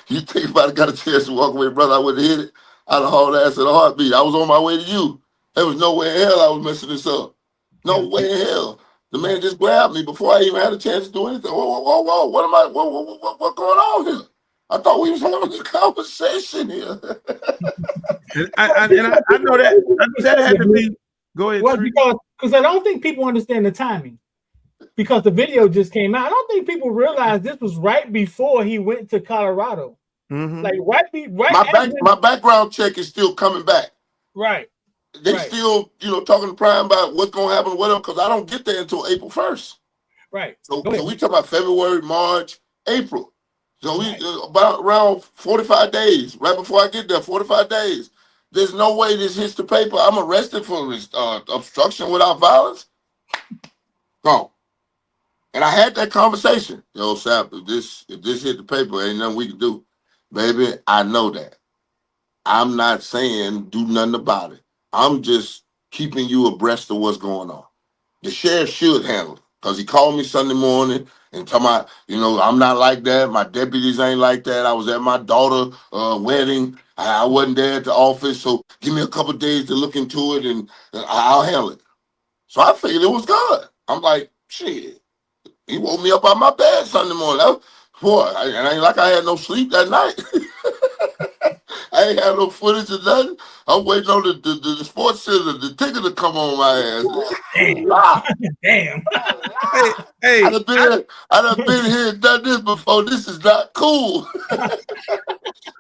you think if I got a chance to walk away, brother, I would have hit it. I'd have hauled ass in a heartbeat. I was on my way to you. There was no way in hell I was messing this up. No way in hell. The man just grabbed me before I even had a chance to do anything. Whoa. What's going on here? I thought we was having a conversation here. and I know that had to be. Go ahead. Well, because I don't think people understand the timing. Because the video just came out. I don't think people realize this was right before he went to Colorado. Mm-hmm. Like right. My background check is still coming back. Right. They still, you know, talking to Prime about what's going to happen with them, because I don't get there until April 1st. Right. So we talk about February, March, April. So we about around 45 days, right before I get there, 45 days. There's no way this hits the paper. I'm arrested for obstruction without violence. Gone. And I had that conversation. Yo, Sap, if this hit the paper, ain't nothing we can do. Baby, I know that. I'm not saying do nothing about it. I'm just keeping you abreast of what's going on. The sheriff should handle it, because he called me Sunday morning and told me, you know, I'm not like that. My deputies ain't like that. I was at my daughter's wedding. I wasn't there at the office, so give me a couple of days to look into it, and I'll handle it. So I figured it was good. I'm like, shit. He woke me up out my bed Sunday morning. And I ain't like I had no sleep that night. I ain't had no footage of nothing. I'm waiting on the sports center, the ticket to come on my ass. Damn. Hey, I done been here and done this before. This is not cool.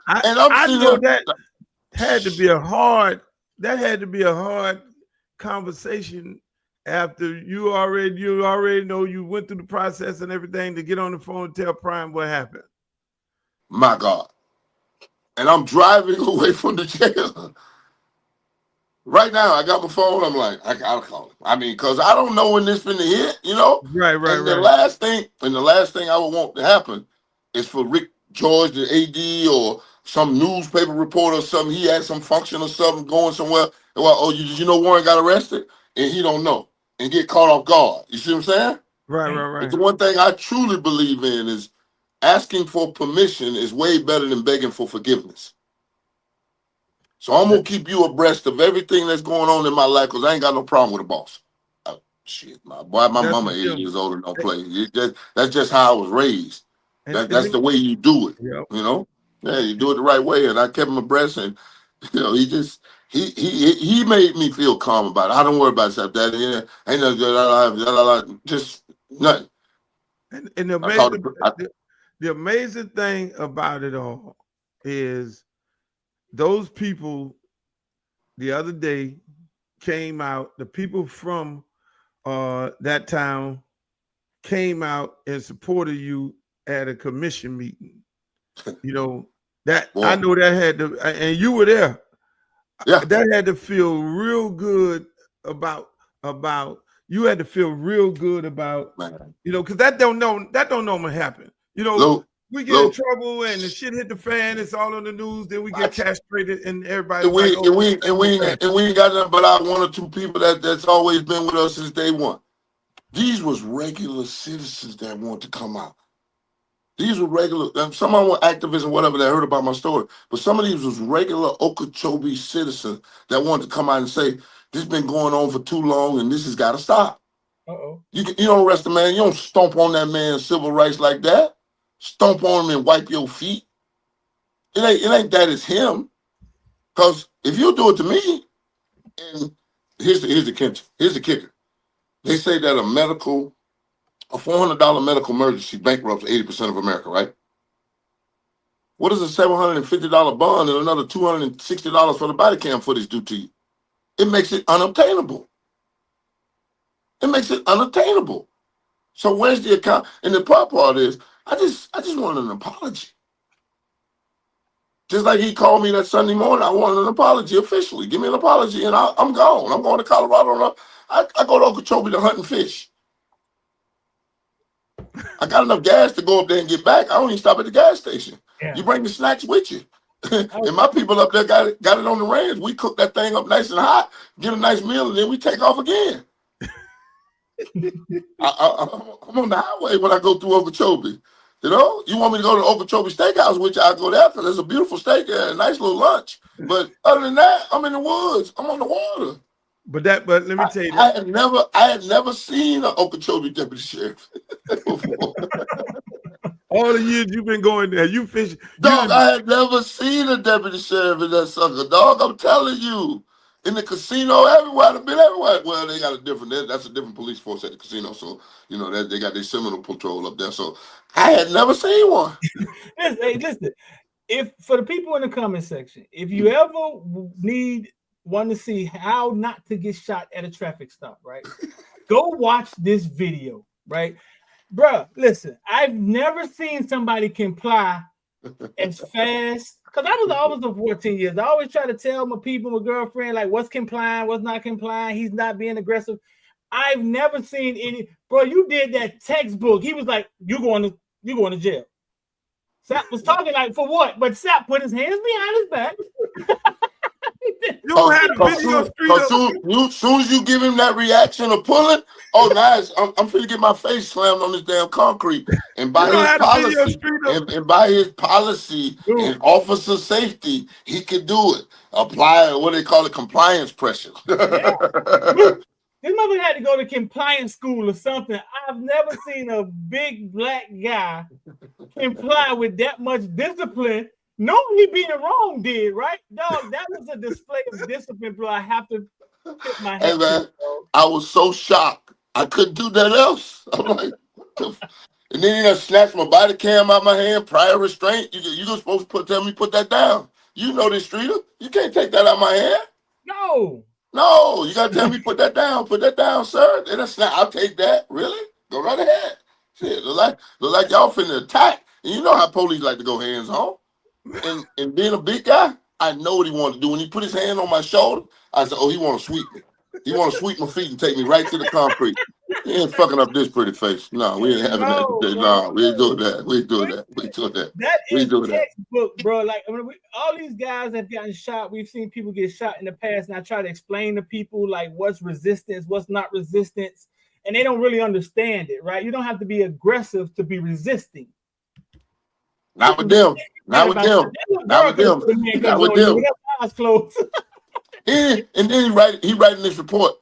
I know that had to be a hard conversation after you already know you went through the process and everything, to get on the phone and tell Prime what happened. My God. And I'm driving away from the jail. Right now, I got my phone. I'm like, I gotta call him. I mean, because I don't know when this finna hit, you know? Right. The last thing I would want to happen is for Rick George, the AD, or some newspaper reporter or something. He had some function or something going somewhere. Well, did you know Warren got arrested? And he don't know, and get caught off guard. You see what I'm saying? Right. But the one thing I truly believe in is asking for permission is way better than begging for forgiveness. So I'm going to keep you abreast of everything that's going on in my life, because I ain't got no problem with a boss. My mama 80 years old and don't play. That's just how I was raised. That's the way you do it, you know? Yeah, you do it the right way, and I kept him abreast, and he made me feel calm about it. I don't worry about stuff, Daddy. Yeah, ain't no good. Just nothing. And the amazing thing about it all is those people the other day came out. The people from that town came out and supported you at a commission meeting. That boy. I know that had to, and you were there. Yeah, that had to feel real good about. You had to feel real good about, because that don't normally happen. We get in trouble and the shit hit the fan. It's all on the news. Then we get castrated and everybody. And we ain't got nothing but our 1 or 2 people that's always been with us since day one. These was regular citizens that want to come out. These were regular. Some of them were activists and whatever that heard about my story, but some of these was regular Okeechobee citizens that wanted to come out and say, this has been going on for too long and this has got to stop. You don't arrest a man. You don't stomp on that man's civil rights like that. Stomp on him and wipe your feet. It ain't that it's him. Because if you do it to me, and here's the kicker. They say that a $400 medical emergency bankrupts 80% of America, right? What does a $750 bond and another $260 for the body cam footage do to you? It makes it unobtainable. So where's the account? And the part is, I just wanted an apology. Just like he called me that Sunday morning, I wanted an apology officially. Give me an apology, and I'm gone. I'm going to Colorado. I go to Okeechobee to hunt and fish. I got enough gas to go up there and get back. I don't even stop at the gas station. Yeah. You bring the snacks with you. And my people up there got it on the range. We cook that thing up nice and hot, get a nice meal, and then we take off again. I'm on the highway when I go through Okeechobee. You want me to go to the Okeechobee Steakhouse, which I'll go there because there's a beautiful steak there and a nice little lunch. But other than that, I'm in the woods. I'm on the water. But let me tell you, I had never seen an Okeechobee deputy sheriff before. All the years you've been going there, you fish. Dog, I had never seen a deputy sheriff in that sucker, dog. I'm telling you. In the casino, everywhere. I've been everywhere. Well, they got that's a different police force at the casino. So, they got their Seminole patrol up there. So I had never seen one. Listen, if for the people in the comment section, if you ever want to see how not to get shot at a traffic stop, right? Go watch this video, right? Bruh, listen, I've never seen somebody comply as fast. Because I was an officer for 14 years. I always try to tell my people, my girlfriend, like what's complying, what's not complying. He's not being aggressive. I've never seen any. Bro, you did that textbook. He was like, you're going to jail. Sapp was talking like, for what? But Sapp put his hands behind his back. Soon as you give him that reaction of pulling, oh nice, I'm finna get my face slammed on this damn concrete. And by his policy, and officer safety, he could do it. Apply what they call it, compliance pressure. Yeah. This mother had to go to compliance school or something. I've never seen a big black guy comply with that much discipline. No, he being wrong did, right? Dog, that was a display of discipline, bro. I have to put my head. Hey, man, I was so shocked. I couldn't do that else. I'm like, and then he snatched my body cam out my hand, prior restraint. You were supposed to tell me put that down. You know this, Streeter. You can't take that out my hand. No, you got to tell me put that down. Put that down, sir. Then I'll take that. Really? Go right ahead. Shit, look like y'all finna attack. And you know how police like to go hands on. And being a big guy, I know what he wanted to do. When he put his hand on my shoulder, I said, oh, he want to sweep me. He want to sweep my feet and take me right to the concrete. He ain't fucking up this pretty face. No, we ain't having that today. No, we ain't doing that. We ain't doing that. We ain't doing that. That is textbook, bro. Like, all these guys have gotten shot. We've seen people get shot in the past, and I try to explain to people, like, what's resistance, what's not resistance, and they don't really understand it, right? You don't have to be aggressive to be resisting. Not with them. Not with them. Not with them. Not with them. Eyes closed. And then he writing this report.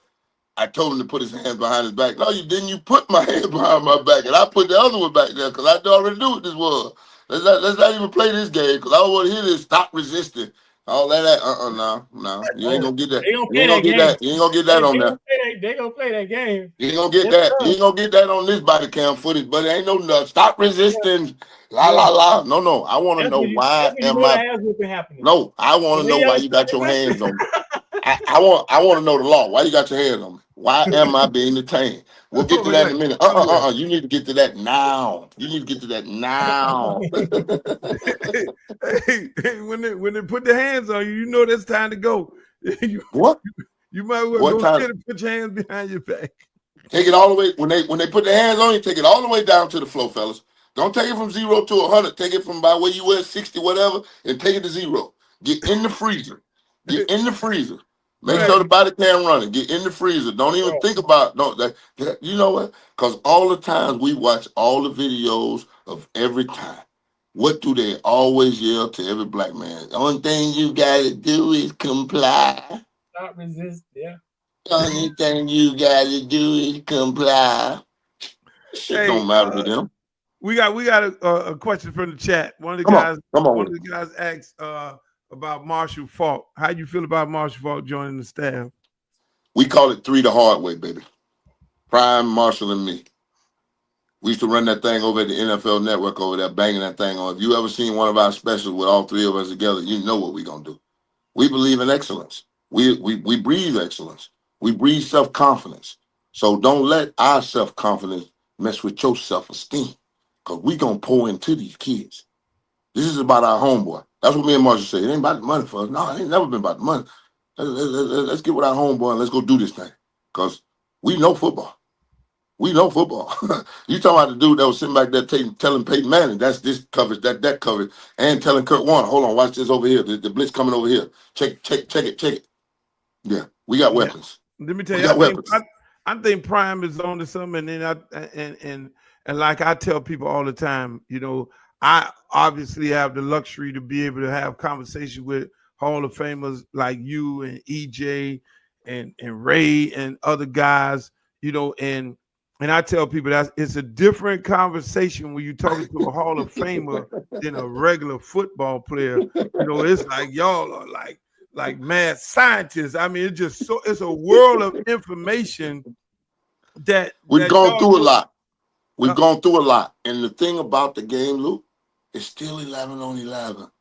I told him to put his hands behind his back. No, you didn't. You put my hand behind my back, and I put the other one back there because I already knew what this was. Let's not even play this game because I don't want to hear this. Stop resisting. All that. No. You ain't gonna get that. They gonna You ain't gonna get that. You ain't gonna get that on there. They gonna play that game. You ain't gonna get that. You ain't gonna get that on this body cam footage. But it ain't no nothing. Stop resisting. La. No. I want to know why am I? No, I want to know why you got your hands on me. I want to know the law. Why you got your hands on me? Why am I being detained? We'll get to that in a minute. You need to get to that now. You need to get to that now. hey, when they put their hands on you, you know that's time to go. What? You might well go ahead and put your hands behind your back. Take it all the way when they put their hands on you. Take it all the way down to the floor, fellas. Don't take it from 0 to 100. Take it from by where you were 60, whatever, and take it to 0. Get in the freezer. Get in the freezer. Make sure the body cam running. Get in the freezer. Don't even think about you know what? Because all the times we watch all the videos of every time, what do they always yell to every black man? The only thing you gotta do is comply. Not resist. Yeah. The only thing you gotta do is comply. Shit don't matter to them. We got a question from the chat. One of the guys asked about Marshall Faulk. How you feel about Marshall Faulk joining the staff? We call it 3 the hard way, baby. Prime, Marshall, and me. We used to run that thing over at the NFL Network over there, banging that thing on. If you ever seen one of our specials with all 3 of us together, you know what we're gonna do. We believe in excellence. We breathe excellence. We breathe self-confidence. So don't let our self-confidence mess with your self-esteem, because we gonna pour into these kids. This is about our homeboy. That's what me and Marshall say. It ain't about the money for us. No, it ain't never been about the money. Let's get with our homeboy and let's go do this thing. Because we know football. We know football. You talking about the dude that was sitting back there telling Peyton Manning, that's this coverage, that coverage, and telling Kurt Warner, hold on, watch this over here. The blitz coming over here. Check it. Yeah, we got weapons. Let me tell you, I think Prime is on to something, and like I tell people all the time, you know, I obviously have the luxury to be able to have conversations with Hall of Famers like you and EJ and Ray and other guys, you know, and I tell people that it's a different conversation when you're talking to a Hall of Famer than a regular football player. You know, it's like y'all are like mad scientists. I mean, it's a world of information that we've gone through a lot. We've gone through a lot. And the thing about the game, Luke, it's still 11 on 11.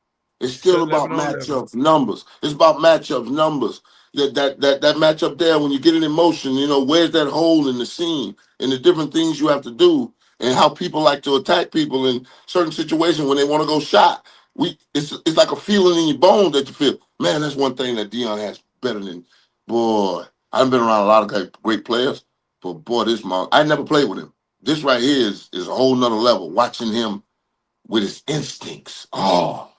It's still about matchups, numbers. It's about matchups, numbers. That matchup there, when you get it in motion, you know, where's that hole in the seam and the different things you have to do and how people like to attack people in certain situations when they want to go shot. It's like a feeling in your bones that you feel, man, that's one thing that Deion has better than, boy, I've been around a lot of great players, but boy, I never played with him. This right here is a whole nother level, watching him with his instincts. Oh,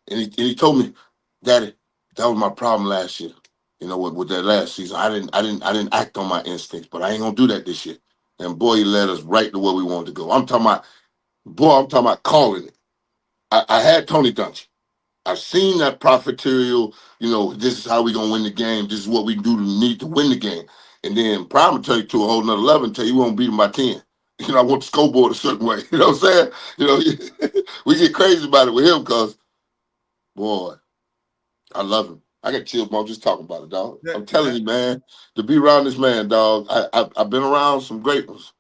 and he told me, Daddy, that was my problem last year. You know, with that last season, I didn't act on my instincts, but I ain't gonna do that this year. And boy, he led us right to where we wanted to go. I'm talking about calling it. I had Tony Dungy. I've seen that prophetorial, you know, this is how we gonna win the game. This is what we need to win the game. And then Prime will take you to a whole nother level and tell you won't beat him by 10. You know, I want the scoreboard a certain way. You know what I'm saying? You know, we get crazy about it with him because, boy, I love him. I got chills, Mom, just talking about it, dog. I'm telling you, man, to be around this man, dog, I've been around some great ones.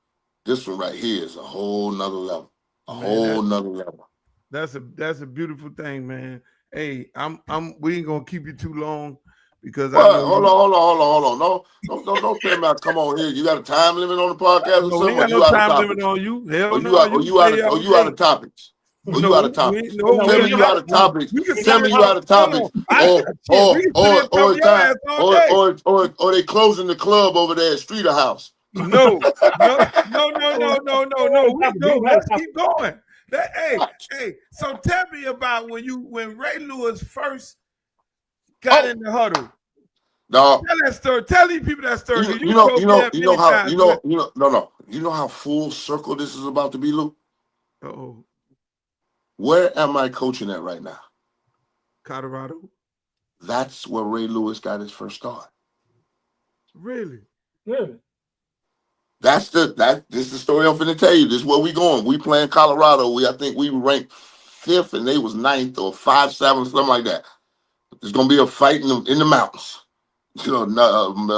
This one right here is a whole nother level. Nother level. That's a beautiful thing, man. Hey, we ain't gonna keep you too long because hold on. No, don't tell me I come on here. You got a time limit on the podcast or something? We got no time limit on you. Hell no. You out of topics. You out of topics. Tell me you out of topics. Tell me you out of topics. Or they closing the club over there at Streeter House. No. Let's keep going. Hey. So tell me about when Ray Lewis first got in the huddle. No. Tell that story. Tell these people that story. You know how full circle this is about to be, Luke? Uh-oh. Where am I coaching at right now? Colorado. That's where Ray Lewis got his first start. Really? this is the story I'm finna tell you. This is where we going. We playing Colorado. I think we ranked 5th and they was 9th or 5-7, something like that. There's gonna be a fight in the mountains. You know,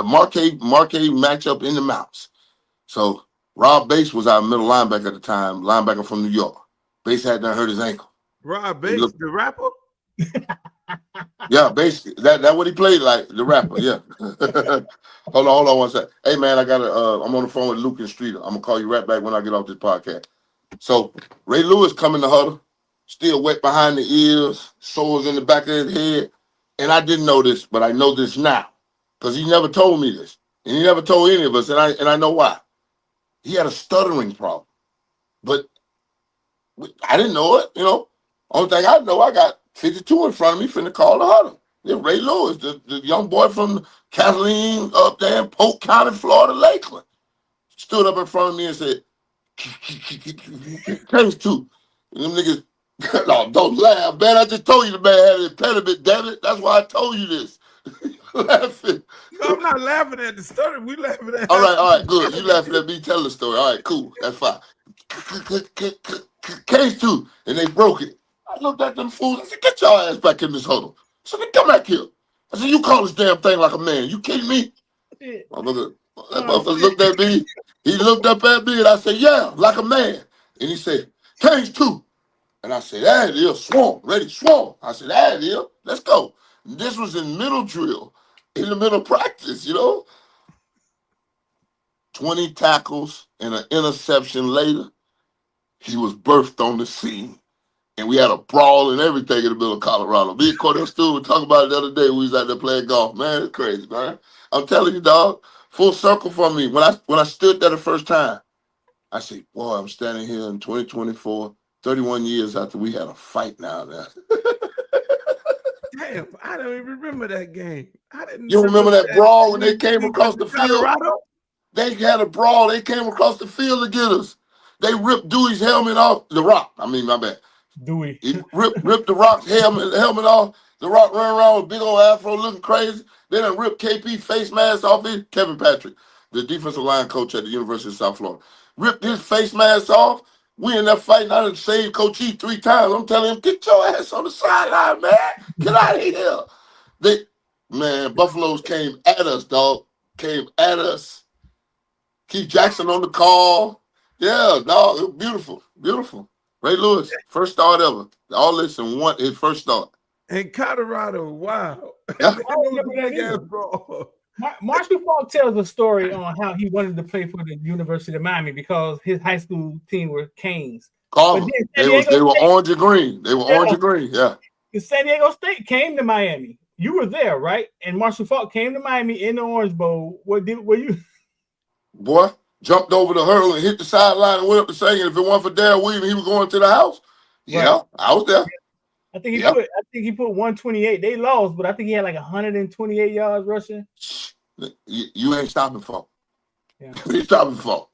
marquee matchup in the mountains. So Rob Bass was our middle linebacker at the time, linebacker from New York. Bass had not hurt his ankle. Rob Bass, the rapper? Yeah, basically. That what he played like, the rapper, yeah. Hold on one second. Hey man, I'm on the phone with Luke and Streeter. I'm gonna call you right back when I get off this podcast. So Ray Lewis coming to huddle, still wet behind the ears, sores in the back of his head. And I didn't know this, but I know this now. Because he never told me this. And he never told any of us, and I know why. He had a stuttering problem. But I didn't know it, you know. Only thing I know, I got 52 in front of me finna call the huddle. Yeah, Ray Lewis, the young boy from Kathleen up there in Polk County, Florida, Lakeland, stood up in front of me and said, thanks to. And them niggas, no, don't laugh, man. I just told you the man had an impediment, damn it. That's why I told you this. Laughing. No, I'm not laughing at the stutter. We laughing at All right, good. You laughing at me telling the story. All right, cool. That's fine. Case 2, and they broke it. I looked at them fools. I said, get your ass back in this huddle. So they come back here. I said, you call this damn thing like a man. You kidding me? That motherfucker looked at me. He looked up at me, and I said, yeah, like a man. And he said, Case 2. And I said, there it is, swarm, ready, swarm. I said, there it is, let's go. And this was in middle drill, in the middle practice, you know. 20 tackles and an interception later, he was birthed on the scene. And we had a brawl and everything in the middle of Colorado. Me and Cordell Stewart were talking about it the other day when we was out there playing golf. Man, it's crazy, man. I'm telling you, dog, full circle for me. When I stood there the first time, I said, boy, I'm standing here in 2024, 31 years after we had a fight now. Damn, I don't even remember that game. You remember that brawl when they came across the field? Colorado? They had a brawl. They came across the field to get us. They ripped Dewey's helmet off. The Rock. I mean, my bad. Dewey. He ripped the Rock's helmet off. The Rock ran around with a big old afro looking crazy. They done ripped KP face mask off his. Kevin Patrick, the defensive line coach at the University of South Florida, ripped his face mask off. We in there fighting. I done saved Coach E 3 times. I'm telling him, get your ass on the sideline, man. Get out of here. Buffaloes came at us, dog. Came at us. Keith Jackson on the call. Yeah, dog. It was beautiful. Beautiful. Ray Lewis, first start ever. All this in one, his first start. In Colorado, wow. Yeah. Marshall Faulk tells a story on how he wanted to play for the University of Miami because his high school team were Canes. Oh, they were orange and green. They were orange and green, yeah. San Diego State came to Miami. You were there, right? And Marshall Faulk came to Miami in the Orange Bowl. Were you? Boy, jumped over the hurdle and hit the sideline and went up to sing. And if it wasn't for Darrell Williams, he was going to the house. Yeah, right. I was there. I think he put 128. They lost, but I think he had like 128 yards rushing. You ain't stopping Faulk. Yeah. You ain't stopping Faulk.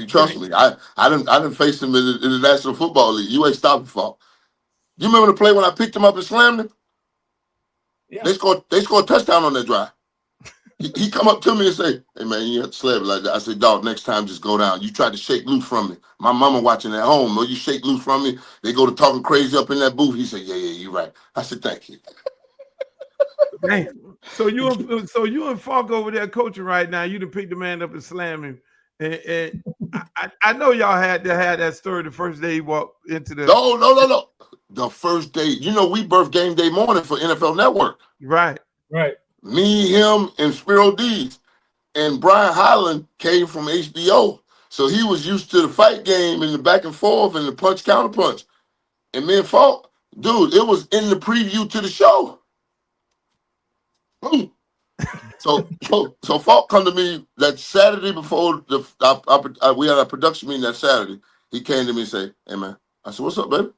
Trust me. I didn't face him in the National Football League. You ain't stopping Faulk. You remember the play when I picked him up and slammed him? Yeah. They scored a touchdown on that drive. He come up to me and say, hey, man, you have to slam it like that. I said, dog, next time just go down. You tried to shake loose from me. My mama watching at home. When you shake loose from me, they go to talking crazy up in that booth. He said, yeah, you're right. I said, thank you. Damn. So you and Faulk over there coaching right now. You done pick the man up and slam him. And I know y'all had to have that story the first day he walked into the. No. The first day, we birthed game day morning for NFL Network. Right. Me, him, and Spiro Deeds. And Brian Highland came from HBO. So he was used to the fight game and the back and forth and the punch counter punch. And me and Faulk, dude, it was in the preview to the show. So Faulk come to me that Saturday before we had our production meeting that Saturday. He came to me and said, hey, man. I said, what's up, baby?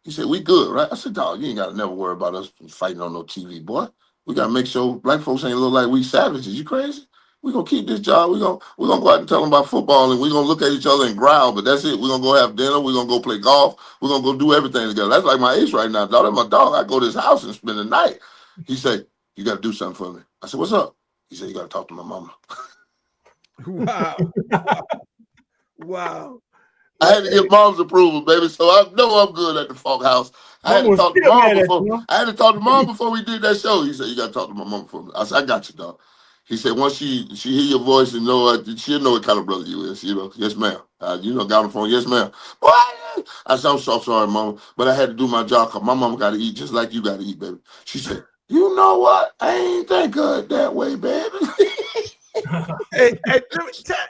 He said, we good, right? I said, dog, you ain't got to never worry about us fighting on no TV, boy. We got to make sure black folks ain't look like we savages. You crazy? We're going to keep this job. We're gonna go out and tell them about football, and we're going to look at each other and growl, but that's it. We're going to go have dinner. We're going to go play golf. We're going to go do everything together. That's like my ace right now, dog. That's my dog. I go to his house and spend the night. He said, you got to do something for me. I said, what's up? He said, you got to talk to my mama. Wow. Wow. I had to get mom's approval, baby. So I know I'm good at the Funk House. I had to talk to mom before. I had to talk to mom before we did that show. He said, "You got to talk to my mom before." I said, "I got you, dog." He said, "Once she hear your voice and know she'll know what kind of brother you is." Yes, ma'am. Got on the phone. Yes, ma'am. What? I said, "I'm so sorry, mama, but I had to do my job because my mama got to eat just like you got to eat, baby." She said, "You know what? I ain't think of it that way, baby." Hey,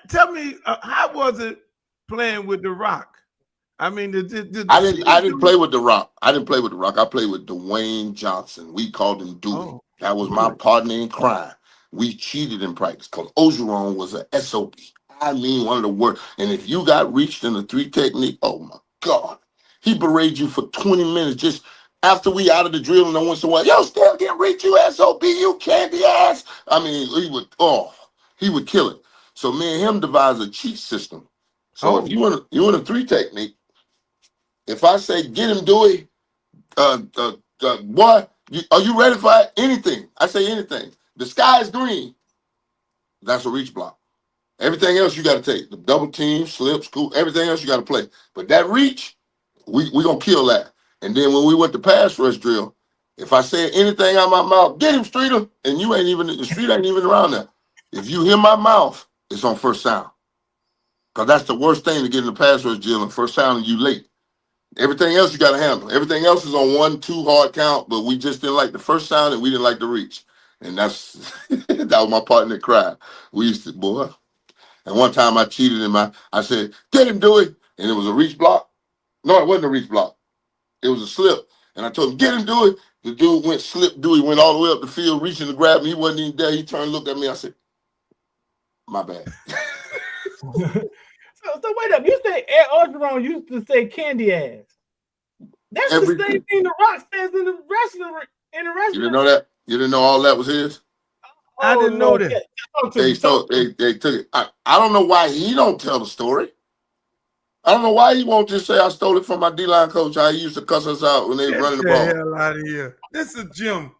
tell me, how was it playing with The Rock? I mean, I didn't play with The Rock. I didn't play with The Rock. I played with Dwayne Johnson. We called him Dewey. Oh, that was my partner in crime. We cheated in practice because Ogeron was an SOB. I mean, one of the worst. And if you got reached in the 3 technique, oh my God, he berated you for 20 minutes just after we out of the drill and I went somewhere. Yo, still getting reached, you SOB, you candy ass. I mean, he would kill it. So me and him devised a cheat system. So if you in a 3 technique, if I say get him, Dewey, boy, are you ready for anything? I say anything. The sky is green. That's a reach block. Everything else you got to take. The double team, slip, scoop, everything else you got to play. But that reach, we going to kill that. And then when we went to pass rush drill, if I said anything out my mouth, get him, Streeter, and the street ain't even around there. If you hear my mouth, it's on first sound. Because that's the worst thing to get in the pass rush drill and first sound and you late. Everything else you got to handle. Everything else is on 1, 2 hard count, but we just didn't like the first sound and we didn't like the reach. And that's that was my partner that cried. We used to, boy. And one time I cheated I said, get him, Dewey. And it was a reach block. No, it wasn't a reach block. It was a slip. And I told him, get him, Dewey. The dude went slip, Dewey went all the way up the field, reaching to grab me. He wasn't even there. He turned and looked at me. I said, my bad. So wait up. You say Ed Orgeron used to say candy ass. That's the same thing The Rock says in the wrestling. You didn't know that? You didn't know all that was his? I didn't know that. They took it. I don't know why he don't tell the story. I don't know why he won't just say I stole it from my D-line coach. How he used to cuss us out when they running the ball. Get the hell out of here. This is Jim.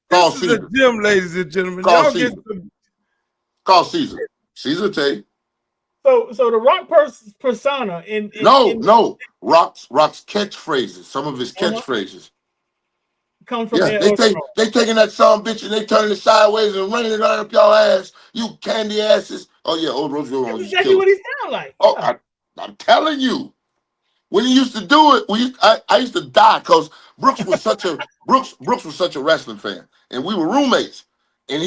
Call This Caesar. is a Jim, ladies and gentlemen. Call Caesar. Call Caesar. Caesar tell you. So the Rock persona in no. Rock's catchphrases. Some of his catchphrases come from they taking that son bitch and they turning it sideways and running it right up y'all ass. You candy asses. Oh yeah, old Roger. That's exactly what he sound like. Oh, I'm telling you. When he used to do it, I used to die because Brooks was such a wrestling fan, and we were roommates. And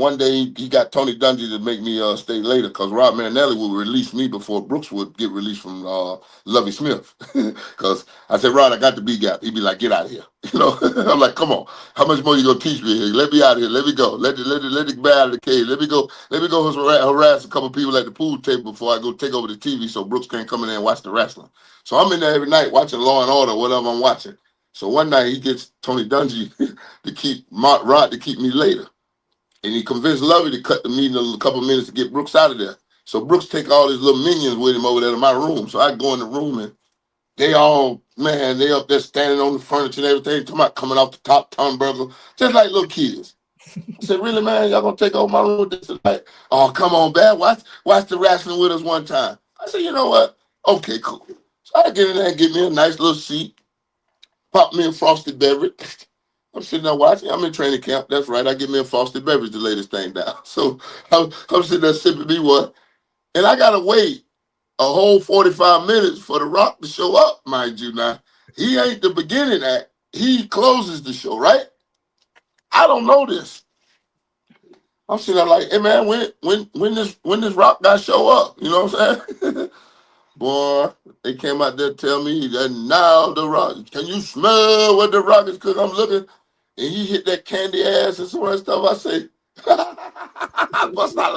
one day he got Tony Dungy to make me stay later because Rob Marinelli would release me before Brooks would get released from Lovey Smith. Because I said, Rod, I got the B-gap. He'd be like, get out of here. I'm like, come on. How much more you gonna teach me here? Let me out of here. Let me go. Let it get out of the cage. Let me go harass a couple people at the pool table before I go take over the TV so Brooks can't come in there and watch the wrestling. So I'm in there every night watching Law and Order, whatever I'm watching. So one night he gets Tony Dungy to keep Rod to keep me later. And he convinced Lovey to cut the meeting a couple minutes to get Brooks out of there. So Brooks take all his little minions with him over there to my room. So I go in the room and they up there standing on the furniture and everything, talking about coming off the top turnbuckle, just like little kids. I said, really, man, y'all gonna take over my room with this? Like, oh, come on, man, watch the wrestling with us one time. I said, you know what? Okay, cool. So I get in there and get me a nice little seat, pop me a frosted beverage. I'm sitting there watching. I'm in training camp. That's right. I get me a frosted beverage to lay this thing down. So I'm sitting there sipping me one. And I got to wait a whole 45 minutes for The Rock to show up, mind you. Now, he ain't the beginning act. He closes the show, right? I don't know this. I'm sitting there like, hey, man, when this Rock guy show up? You know what I'm saying? Boy, they came out there to tell me that now The Rock, can you smell what The Rock is cooking? I'm looking, and he hit that candy ass and some of that stuff. I say, I bust out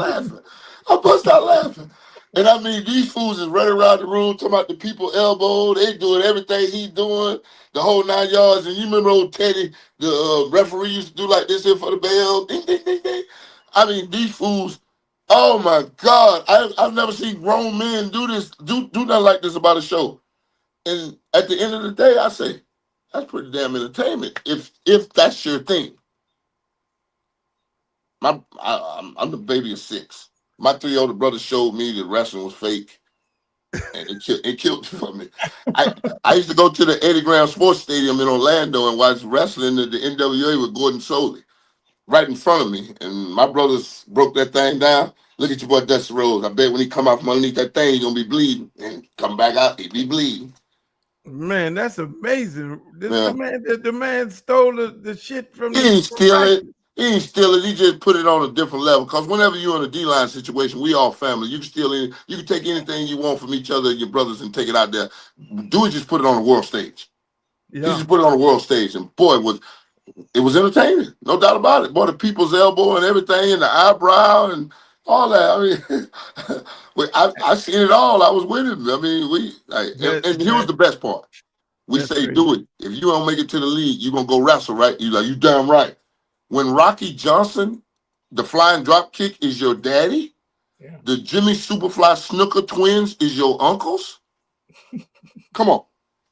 laughing. And I mean, these fools is running around the room talking about the people elbow. They doing everything he doing, the whole 9 yards. And you remember old Teddy, the referee used to do like this here for the bell. Ding, ding, ding, ding. I mean, these fools. Oh my God! I've never seen grown men do this, do nothing like this about a show. And at the end of the day, I say that's pretty damn entertainment. If that's your thing. I'm the baby of 6. my 3 older brothers showed me that wrestling was fake, and it killed it for me. I used to go to the Eddie Graham Sports Stadium in Orlando and watch wrestling at the NWA with Gordon Soley right in front of me, and my brothers broke that thing down. Look at your boy Dusty Rhodes. I bet when he come out from underneath that thing, he's gonna be bleeding, and come back out, he be bleeding. Man, that's amazing. The man stole the shit from. He ain't steal it. He ain't steal it. He just put it on a different level. Because whenever you're in a D-line situation, we all family. You can steal it. You can take anything you want from each other, your brothers, and take it out there. Dewey just put it on the world stage. Yeah. He just put it on the world stage, and boy, it was entertaining, no doubt about it. Boy, the people's elbow and everything, and the eyebrow and all that. I mean, I seen it all. I was with him. I mean, and here was the best part. We say, Dewey, if you don't make it to the league, you're gonna go wrestle, right? He's like, you damn right. When Rocky Johnson, the flying drop kick, is your daddy, the Jimmy Superfly Snooker twins is your uncles. Come on.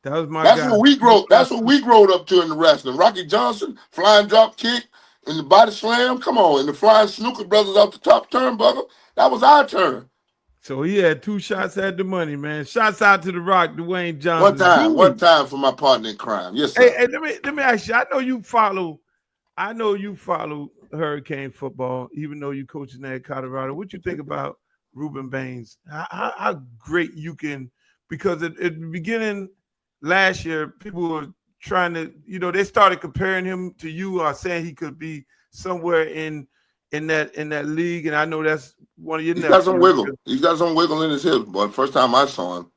That's guy. What we grew. That's what we growed up to in the wrestling. Rocky Johnson, flying drop kick, and the body slam. Come on, and the flying snooker brothers off the top turnbuckle. That was our turn. So he had 2 shots at the money, man. Shouts out to The Rock, Dwayne Johnson. One time for my partner in crime. Yes, sir. Hey, let me ask you. I know you follow Hurricane football, even though you coaching at Colorado. What you think about Ruben Baines? How great you can, because at the beginning last year, people were trying to, they started comparing him to you or saying he could be somewhere in that league. And I know that's one of your He's got some wiggle. He's got some wiggle in his hips. But the first time I saw him,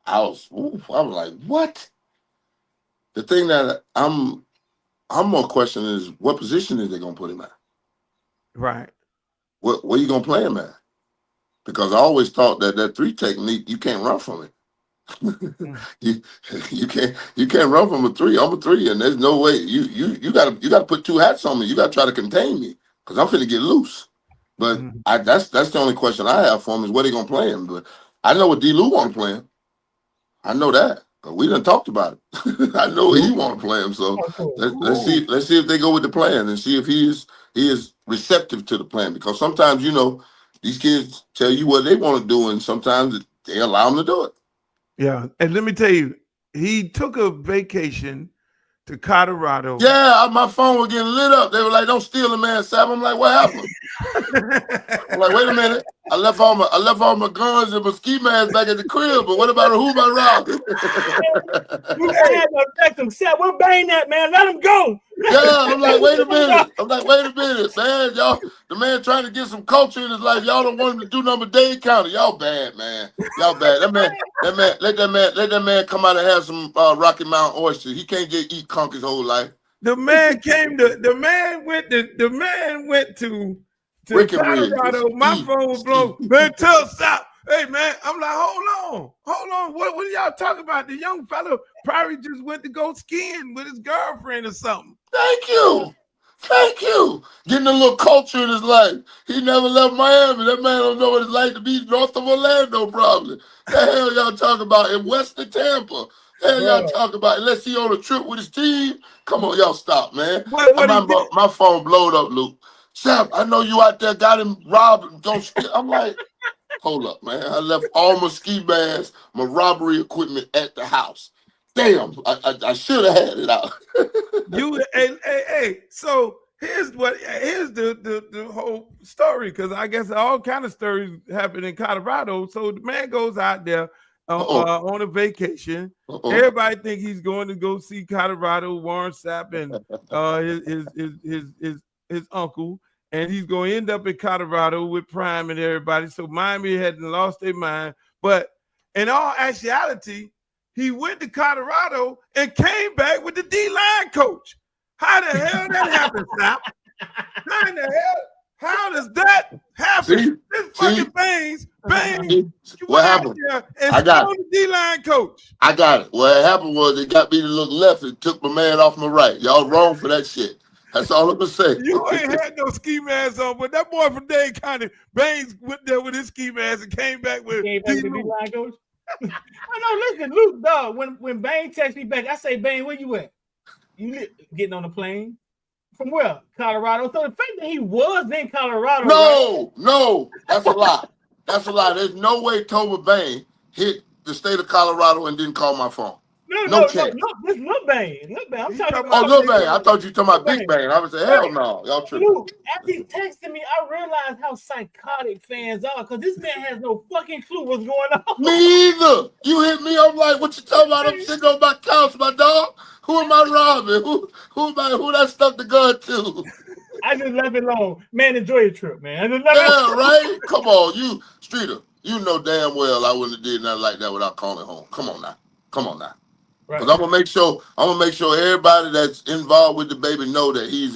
I was like, what? The thing that I'm more questioning is what position is they gonna put him at? Right. Where you gonna play him at? Because I always thought that 3 technique, you can't run from it. you can't run from a 3. I'm a 3, and there's no way you gotta put 2 hats on me. You gotta try to contain me because I'm finna get loose. But that's the only question I have for him is where they gonna play him. But I know what D. Lou want to play him. I know that. We done talked about it. I know he want to play him. So let's see if they go with the plan and see if he is receptive to the plan. Because sometimes these kids tell you what they want to do, and sometimes they allow them to do it. Yeah, and let me tell you, he took a vacation to Colorado. Yeah, my phone was getting lit up. They were like, "Don't steal the man, Sam." I'm like, "What happened?" I'm like, "Wait a minute. I left all my guns and my ski mask back at the crib. But what about who I robbed?" You can't have no victim. We're banging that man. Let him go. Yeah, I'm like, wait a minute, man. Y'all, the man trying to get some culture in his life. Y'all don't want him to do number Dade County. Y'all bad, man. Y'all bad. Let that man come out and have some Rocky Mountain oysters. He can't just eat conk his whole life. The man went to Colorado. My phone was blown. Man, stop. Hey man, I'm like, hold on. What are y'all talking about? The young fellow probably just went to go skiing with his girlfriend or something. Thank you. Getting a little culture in his life. He never left Miami. That man don't know what it's like to be north of Orlando, probably. The hell y'all talking about in western Tampa? The hell y'all talking about? Unless he on a trip with his team. Come on, y'all stop, man. My phone blowed up, Luke. Sam, I know you out there got him robbed. I'm like, hold up, man. I left all my ski masks, my robbery equipment at the house. Damn, I should have had it out. Hey. So here's the whole story, because I guess all kind of stories happen in Colorado. So the man goes out there on a vacation. Everybody think he's going to go see Colorado, Warren Sapp, and his uncle. And he's going to end up in Colorado with Prime and everybody. So Miami hadn't lost their mind. But in all actuality, he went to Colorado and came back with the D-line coach. How the hell that happened, Sap? How does that happen? This fucking Baines, what happened? I got the D-line coach. I got it. What happened was they got me to look left and took my man off my right. Y'all wrong for that shit. That's all I'm gonna say. You ain't had no ski mask on, but that boy from Dade County, Baines, went there with his ski mask and came back with the D-line coach. I know. Listen, Luke, dog. When Baines texts me back, I say, Baines, where you at? You getting on the plane, From where? Colorado. So the fact that he was in Colorado. No, that's a lie. That's a lie. There's no way Toba Bain hit the state of Colorado and didn't call my phone. No, chance. this Lil Bane. I'm talking about. Oh, Lil Bane. I thought you were talking about Big Bang. I would say, hell no. Y'all tripping. Luke, after he texted me, I realized how psychotic fans are because this man has no fucking clue what's going on. Me either. You hit me. I'm like, what you talking about? I'm sitting on my couch, my dog. Who am I robbing? Who that stuck the gun to? I just left it alone. Man, enjoy your trip, man. Right? Come on, you Streeter. You know damn well I wouldn't have did nothing like that without calling home. Come on now. Right. Because I'm gonna make sure everybody that's involved with the baby know that he's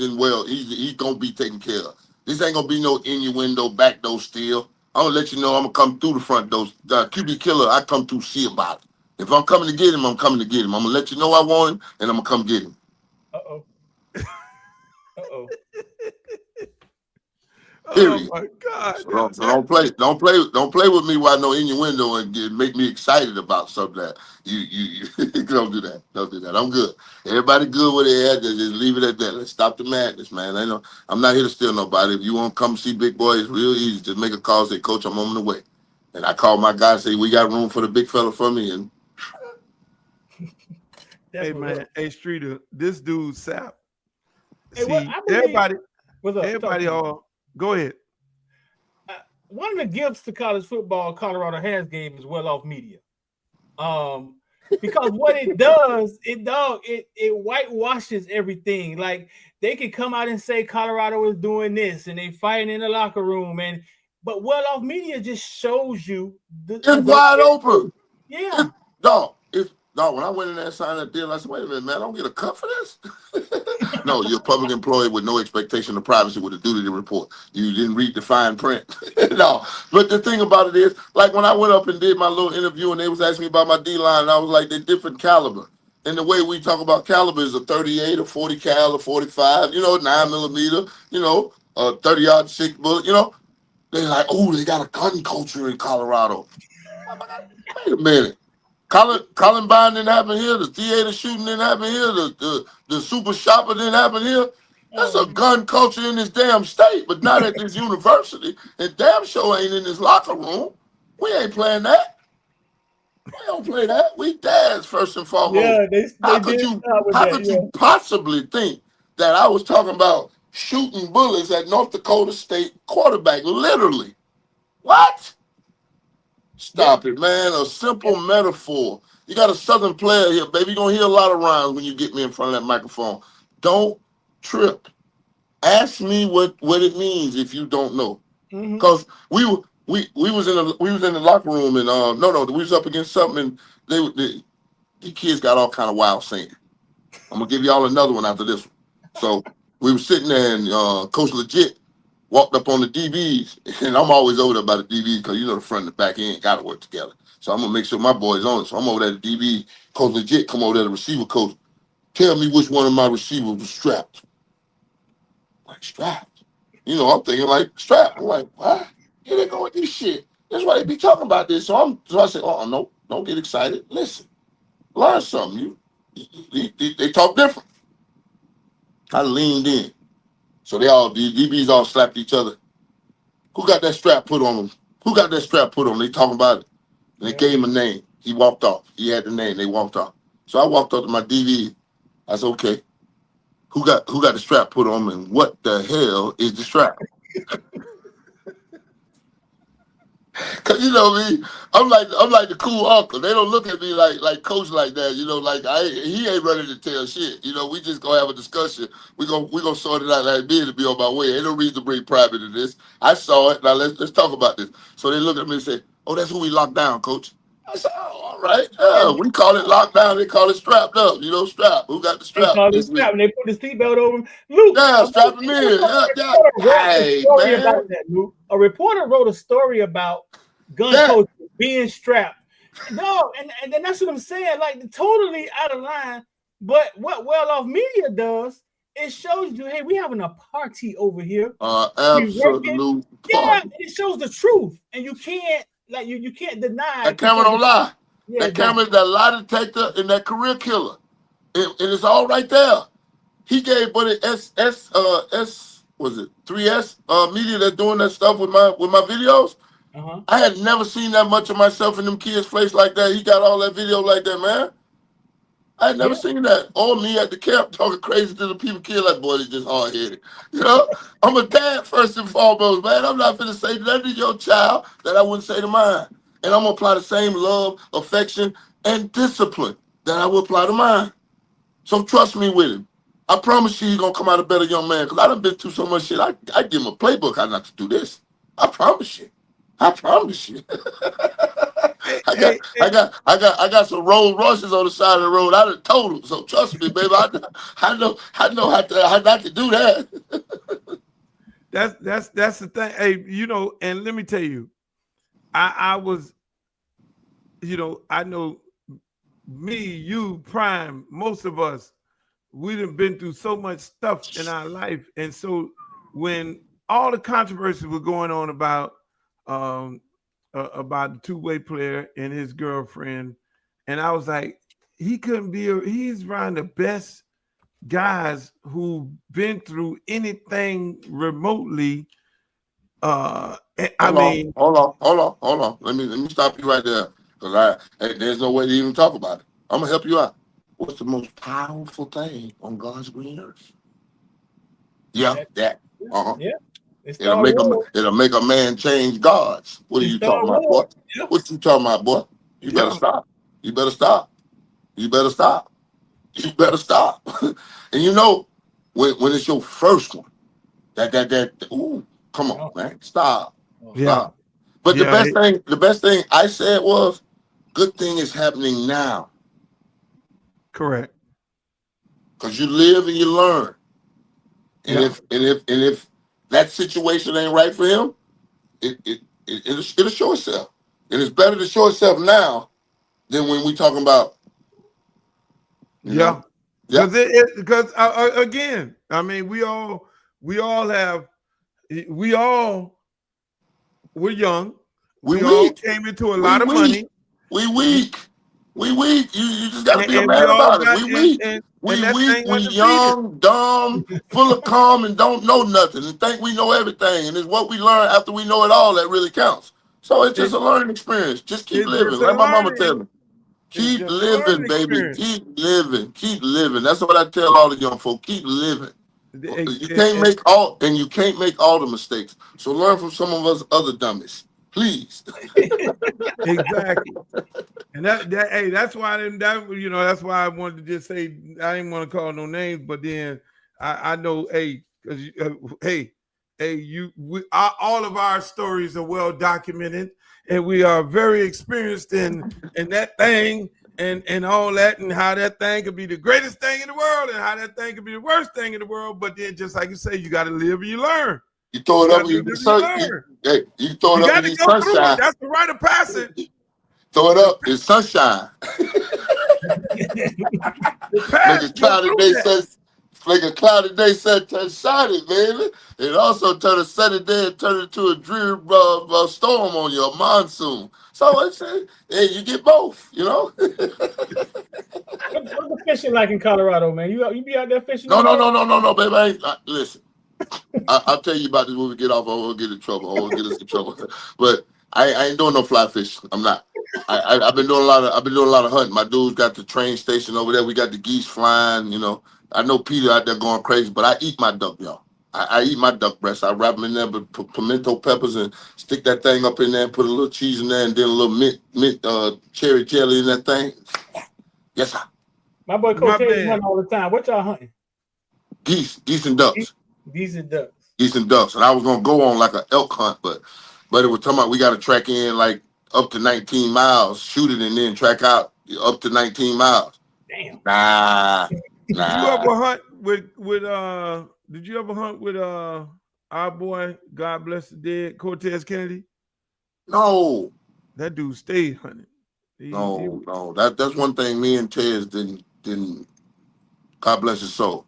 gonna be taken care of. This ain't gonna be no innuendo, back door steal. I'm gonna let you know I'm gonna come through the front door. QB Killer, I come through, see about it. If I'm coming to get him, I'm coming to get him. I'm gonna let you know I want him, and I'm gonna come get him. Uh-oh. Period. Oh my God! So don't play with me while no innuendo and make me excited about something that you don't do that. Don't do that. I'm good. Everybody good with their head. Just leave it at that. Let's stop the madness, man. I'm not here to steal nobody. If you want to come see Big Boy, it's real easy. Just make a call, say, Coach, I'm on the way. And I call my guy and say, we got room for the big fella for me. And hey man, hey Streeter, this dude Sap. Hey, See, everybody all go ahead. One of the gifts to college football Colorado has gave is well off media. Because what it does, it whitewashes everything. Like they can come out and say Colorado is doing this and they fighting in the locker room, but well off media just shows you it's wide open. Yeah. When I went in there and signed that deal, I said, wait a minute, man, I don't get a cut for this? No, you're a public employee with no expectation of privacy with a duty to report. You didn't read the fine print. No. But the thing about it is, like when I went up and did my little interview and they was asking me about my D-line, and I was like, they're different caliber. And the way we talk about caliber is a 38, a 40 cal, a 45, 9 millimeter, a 30-yard 6 bullet, They're like, oh, they got a gun culture in Colorado. Wait a minute. Columbine didn't happen here. The theater shooting didn't happen here. The super shopper didn't happen here. That's a gun culture in this damn state, but not at this university. And damn sure ain't in this locker room. We ain't playing that. We don't play that. We dads first and foremost. Yeah, how could you possibly think that I was talking about shooting bullets at North Dakota State quarterback? Literally. What? Stop it, man. A simple metaphor. You got a Southern player here, baby. You're going to hear a lot of rhymes when you get me in front of that microphone. Don't trip. Ask me what it means if you don't know. Because we was in the locker room and we was up against something and these kids got all kind of wild saying. I'm going to give y'all another one after this one. So we were sitting there and Coach Legit walked up on the DBs, and I'm always over there by the DBs because the front and the back end got to work together. So I'm going to make sure my boy's on it. So I'm over there at the DB. Coach Legit come over there, the receiver coach. Tell me which one of my receivers was strapped. Like, strapped? I'm thinking like, strapped. I'm like, what? Here they go with this shit. That's why they be talking about this. So I said, no, don't get excited. Listen, learn something. They talk different. I leaned in. So the DBs all slapped each other. Who got that strap put on them? Who got that strap put on them? They talking about it. And they gave him a name. He walked off. He had the name. They walked off. So I walked up to my DB. I said, okay, who got the strap put on him and what the hell is the strap? Cause me, I'm like the cool uncle. They don't look at me like coach like that, he ain't ready to tell shit. We just gonna have a discussion. We gonna sort it out like me to be on my way. Ain't no reason to bring private in this. I saw it. Now let's talk about this. So they look at me and say, oh, that's who we locked down, coach. I said, oh, all right. We call it lockdown. They call it strapped up. Strap. Who got the strap? They call it strap and they put the seatbelt over him. Luke, strap him in. Hey, man. A reporter wrote a story about gun coaches being strapped. No, and then that's what I'm saying. Like totally out of line. But what well off media does, it shows you, hey, we having a party over here. Absolute. Yeah, it shows the truth, and you can't you can't deny. That camera don't lie. Yeah, that camera is that lie detector and that career killer. It is all right there. He gave buddy S was it 3S media that's doing that stuff with my videos. I had never seen that much of myself in them kids' face like that. He got all that video like that, man. I had never seen that. Or me at the camp talking crazy to the people, kid like, boy, they just hard headed. You know, I'm a dad first and foremost, man. I'm not finna say that to your child that I wouldn't say to mine. And I'm gonna apply the same love, affection, and discipline that I would apply to mine. So trust me with him. I promise you he's gonna come out a better young man. Cause I done been through so much shit. I give him a playbook how not to do this. I promise you. I promise you. I got some Rolls Royces on the side of the road. I done told him. So trust me, baby. I know how not to do that. That's the thing. Hey, you know, and let me tell you, I was, you know, I know me, you, Prime, most of us, we done been through so much stuff in our life. And so when all the controversy was going on about the two-way player and his girlfriend, and I was like, he's one of the best guys who've been through anything remotely. Hold on. Let me stop you right there, because there's no way to even talk about it. I'm gonna help you out. What's the most powerful thing on God's green earth? Yeah, that. Yeah. It'll make a man change gods. What are you talking about, boy? Yeah. What you talking about, boy? You better stop. You better stop. You better stop. You better stop. And you know, when it's your first one, ooh, come on, man. Stop. Yeah. Stop. But the best thing I said was, good thing is happening now. Correct. Because you live and you learn. And if that situation ain't right for him, it'll show itself. And it's better to show itself now than when we talking about. Because again, I mean, we're young. We all came into a lot of money. We weak. You just gotta be a man about it. We weak. We weak. We young, dumb, full of calm, and don't know nothing, and think we know everything. And it's what we learn after we know it all that really counts. So it's just a learning experience. Just keep living. Like my mama tell me. Keep living, baby. Keep living. Keep living. That's what I tell all the young folk. Keep living. You can't make all the mistakes. So learn from some of us other dummies. Please. Exactly. And that's why that's why I wanted to just say, I didn't want to call no names, but then I know, all of our stories are well documented, and we are very experienced in that thing and all that, and how that thing could be the greatest thing in the world and how that thing could be the worst thing in the world. But then, just like you say, you got to live and you learn. You throw it up in the sun. You throw it up in the sunshine. That's the rite of passage. Throw it up in sunshine. Make a cloudy day sun turn shiny, baby. And also turn a sunny day and turn it into a dreary storm on you, a monsoon. So I say, hey, you get both, you know. What's the fishing like in Colorado, man? You be out there fishing? No, baby. Listen. I'll tell you about this when we get off. I won't get in trouble. I won't get us in trouble. But I ain't doing no fly fishing. I'm not. I've been doing a lot of hunting. My dude's got the train station over there. We got the geese flying. You know, I know Peter out there going crazy, but I eat my duck, y'all. I eat my duck breast. I wrap them in there with pimento peppers and stick that thing up in there and put a little cheese in there and then a little mint cherry jelly in that thing. Yes, sir. My boy Coach is hunting all the time. What y'all hunting? Geese and ducks. Geese and ducks. Geese and ducks. And I was gonna go on like an elk hunt, but it was talking about we got to track in like up to 19 miles, shoot it, and then track out up to 19 miles. Damn. Nah. Did you ever hunt with Did you ever hunt with our boy, God bless the dead, Cortez Kennedy? No. That dude stayed hunting. No. That's one thing me and Tez didn't. God bless his soul.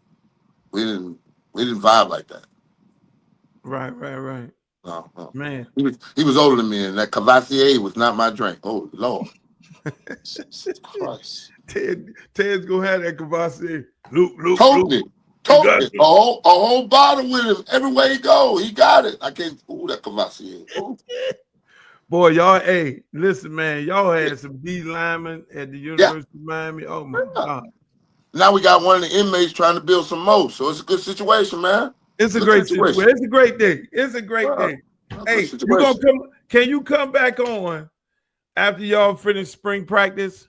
We didn't vibe like that. Right. No. Man. He was older than me, and that Cavassier was not my drink. Oh, Lord. Jesus Christ. Ted's gonna have that Cavassier. Luke. Told me. Totally. A whole bottle with him everywhere he go. He got it. I can't. Ooh, that Cavassier. Ooh. Boy, y'all, hey, listen, man, y'all had some D linemen at the University of Miami. Oh my God. Now we got one of the inmates trying to build some more. So it's a good situation, man. It's a great situation. It's a great day. It's a great day. Hey, you gonna come? Can you come back on after y'all finish spring practice?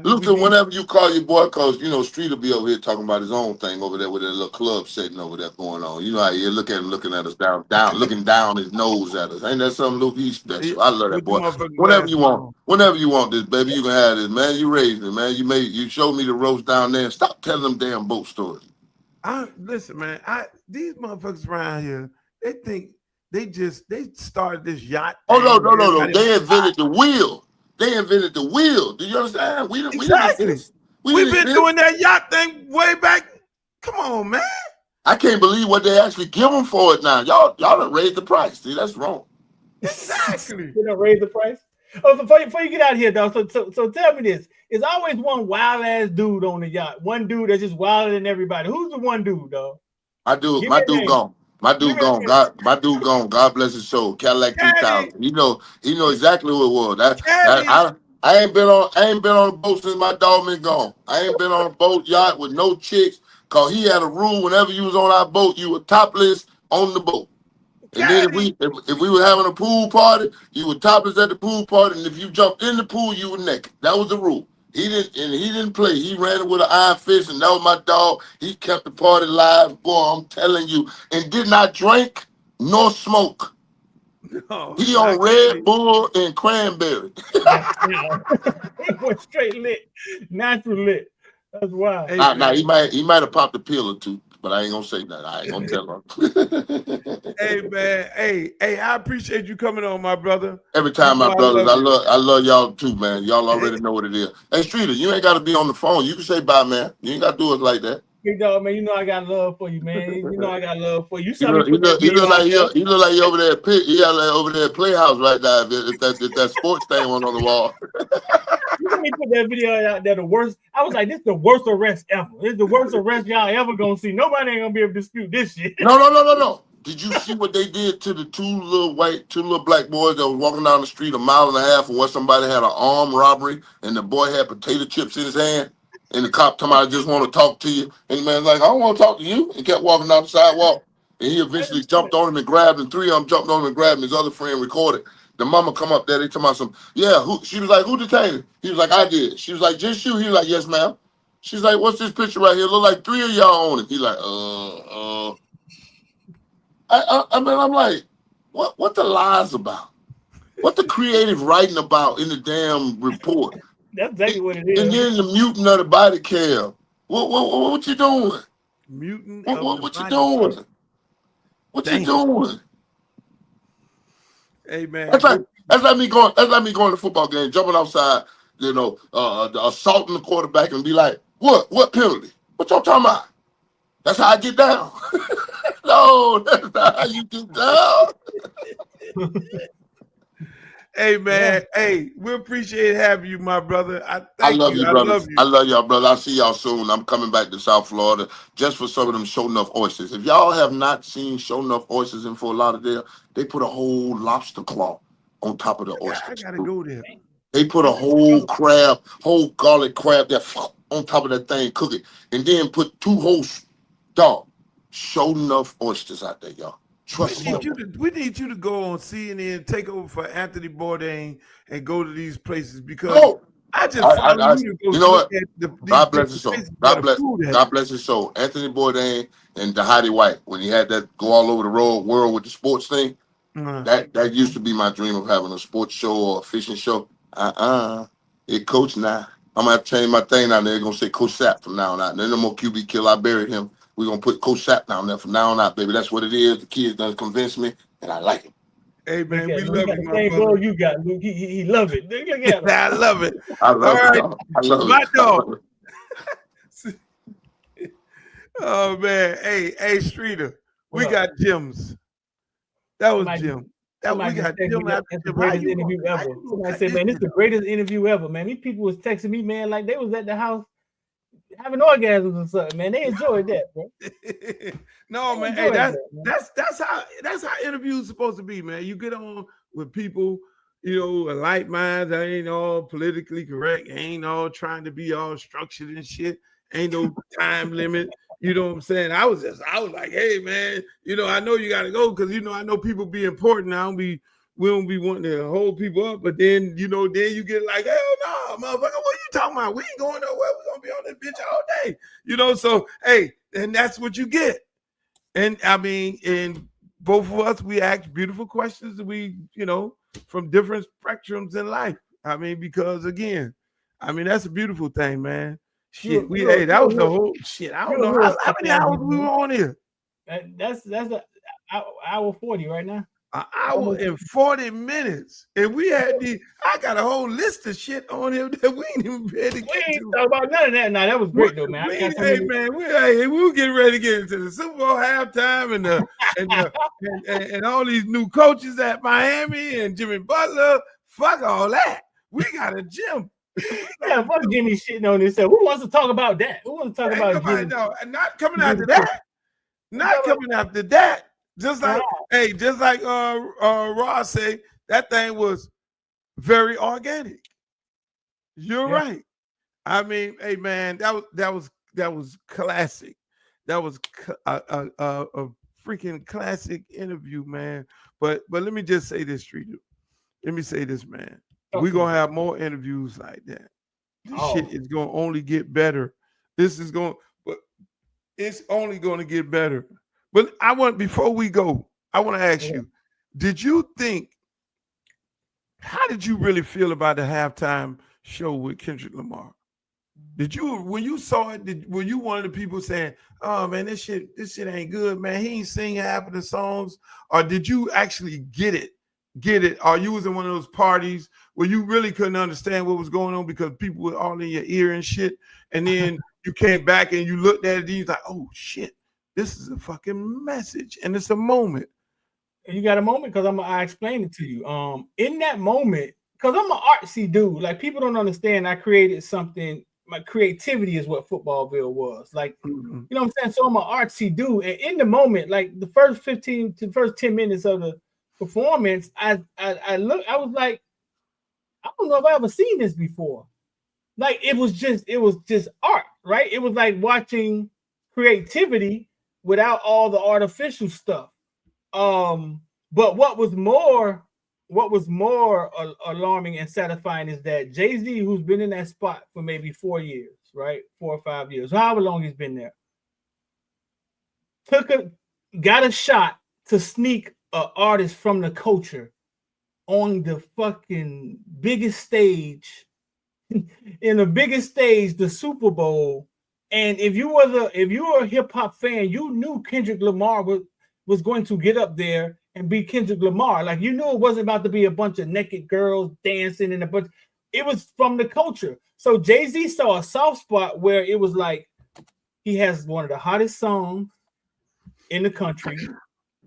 Luther, whenever you call your boy, cause you know Street will be over here talking about his own thing over there with that little club setting over there going on. You know how you look at him looking at us down, looking down his nose at us. Ain't that something, Luke? He's special. I love that boy. Whenever you want this, baby, you can have this, man. You raised me, man. You showed me the roast down there. Stop telling them damn boat stories. Listen, man. These motherfuckers around here, they think they started this yacht. Oh no. They invented the wheel. They invented the wheel. Do you understand? We've been doing that yacht thing way back. Come on, man. I can't believe what they actually give them for it now. Y'all done raised the price. See, that's wrong. Exactly. You done raise the price. Oh, before you get out of here, dog. So tell me this: it's always one wild ass dude on the yacht. One dude that's just wilder than everybody. Who's the one dude, dog? My dude gone. My dude gone. God bless his soul. Cadillac 3000. He know exactly who it was. I ain't been on a boat since my dog been gone. I ain't been on a boat yacht with no chicks, cause he had a rule whenever you was on our boat, you were topless on the boat. And then if we were having a pool party, you were topless at the pool party, and if you jumped in the pool, you were naked. That was the rule. He didn't play. He ran it with an iron fist, and that was my dog. He kept the party live, boy. I'm telling you, and did not drink nor smoke. No, he on Red Bull and cranberry. He went straight lit, natural lit. That's wild. Nah, he might have popped a pill or two, but I ain't gonna say that. I ain't gonna tell him. Hey man, hey, I appreciate you coming on, my brother. Every time, my brothers, I love y'all too, man. Y'all already know what it is. Hey, Streeter, you ain't got to be on the phone. You can say bye, man. You ain't got to do it like that. Big dog, man, you know I got love for you, man. You know I got love for you. You look like you over there at Pitt. You got like over there at Playhouse right now. If that sports thing went on the wall. You let me put that video out there. The worst. I was like, this is the worst arrest ever. This is the worst arrest y'all ever gonna see. Nobody ain't gonna be able to dispute this shit. No. Did you see what they did to the two little black boys that was walking down the street a mile and a half from where somebody had an armed robbery and the boy had potato chips in his hand? And the cop told me, I just want to talk to you. And the man's like, I don't want to talk to you. He kept walking down the sidewalk. And he eventually jumped on him and grabbed him. Three of them jumped on him and grabbed him. His other friend recorded. The mama come up there. They told me some, she was like, who detained him? He was like, I did. She was like, just you? He was like, yes, ma'am. She's like, what's this picture right here? Look like three of y'all on it. He's like, I mean, I'm like, what the lies about? What the creative writing about in the damn report? That's exactly what it is. And then the mutant of the body cam. What you doing? Mutant. What you doing? What you doing? Hey man, that's like me going to the football game, jumping outside, assaulting the quarterback and be like, what penalty? What y'all talking about? That's how I get down. No, that's not how you get down. Hey man, hey, we appreciate having you, my brother. I love you, brother. I love y'all, brother. I'll see y'all soon. I'm coming back to South Florida just for some of them Show Enough oysters. If y'all have not seen Show Enough oysters in Fort Lauderdale, they put a whole lobster claw on top of the oysters. I gotta go there. They put a whole garlic crab there on top of that thing, cook it, and then put two whole Show Enough oysters out there, y'all. We need you to go on CNN, take over for Anthony Bourdain, and go to these places because I just follow you. You know what? God bless his soul. God bless his soul. Anthony Bourdain and Heidi White, when he had that go all over the world with the sports thing, that used to be my dream of having a sports show or a fishing show. It Coach now. I'm gonna have to change my thing down there. They're gonna say Coach Sapp from now on out. There's no more QB Kill. I buried him. We're going to put Coach Sapp down there from now on out, baby. That's what it is. The kids done convinced me, and I like it. Hey, man, we love you, my brother. You got, Luke. He love it. Look at him. I love it. I love it. I love my dog. Oh, man. Hey, Streeter, we got Jim's. That was Jim. We got Jim. That's the greatest interview ever. Somebody said, man, this is the greatest interview ever, man. These people was texting me, man, like they was at the house having orgasms or something, man. They enjoyed that, bro. No, They man. Hey, enjoyed that, man. that's how interviews supposed to be, man. You get on with people, you know, like minds. That ain't all politically correct. Ain't all trying to be all structured and shit. Ain't no time limit. You know what I'm saying? I was like, hey, man, you know, I know you got to go because, you know, I know people be important. We don't be wanting to hold people up, but then, you know, then you get like, hell no, motherfucker, what you talking about? We ain't going nowhere. We're going to be on this bitch all day. You know, so, hey, and that's what you get. And I mean, and both of us, we ask beautiful questions. We, you know, from different spectrums in life. I mean, because again, I mean, that's a beautiful thing, man. Shit, that was the whole shit. I don't know how many hours we were on here. That's a hour 40 right now. An hour and 40 minutes. And we had I got a whole list of shit on here that we ain't even ready to get to. Talk about none of that. Nah, that was great though, man. We were getting ready to get into the Super Bowl halftime and all these new coaches at Miami and Jimmy Butler. Fuck all that. We got a gym. Yeah, fuck Jimmy shitting on himself. Who wants to talk about that? Who wants to talk about Jimmy? No, not coming after that. Not coming after that. Just like, Ross say, that thing was very organic. You're right. I mean, hey man, that was classic. That was a freaking classic interview, man. But let me just say this, Streeter. Let me say this, man. We're gonna have more interviews like that. This shit is gonna only get better. It's only gonna get better. But before we go, I want to ask you, how did you really feel about the halftime show with Kendrick Lamar? When you saw it, were you one of the people saying, oh man, this shit ain't good, man, he ain't sing half of the songs? Or did you actually get it? Or you was in one of those parties where you really couldn't understand what was going on because people were all in your ear and shit, and then you came back and you looked at it and you was like, oh shit, this is a fucking message, and it's a moment. You got a moment because I explain it to you. In that moment, because I'm an artsy dude. Like people don't understand. I created something. My creativity is what Footballville was. Like, you know what I'm saying? So I'm an artsy dude. And in the moment, like the first 15 to the first 10 minutes of the performance, I was like, I don't know if I ever seen this before. Like it was just art, right? It was like watching creativity without all the artificial stuff. But what was more alarming and satisfying is that Jay-Z, who's been in that spot for maybe 4 years, right? 4 or 5 years, however long he's been there, got a shot to sneak an artist from the culture on the fucking biggest stage, in the biggest stage, the Super Bowl. And if you were a hip hop fan, you knew Kendrick Lamar was going to get up there and be Kendrick Lamar. Like you knew it wasn't about to be a bunch of naked girls dancing and a bunch. It was from the culture. So Jay-Z saw a soft spot where it was like he has one of the hottest songs in the country,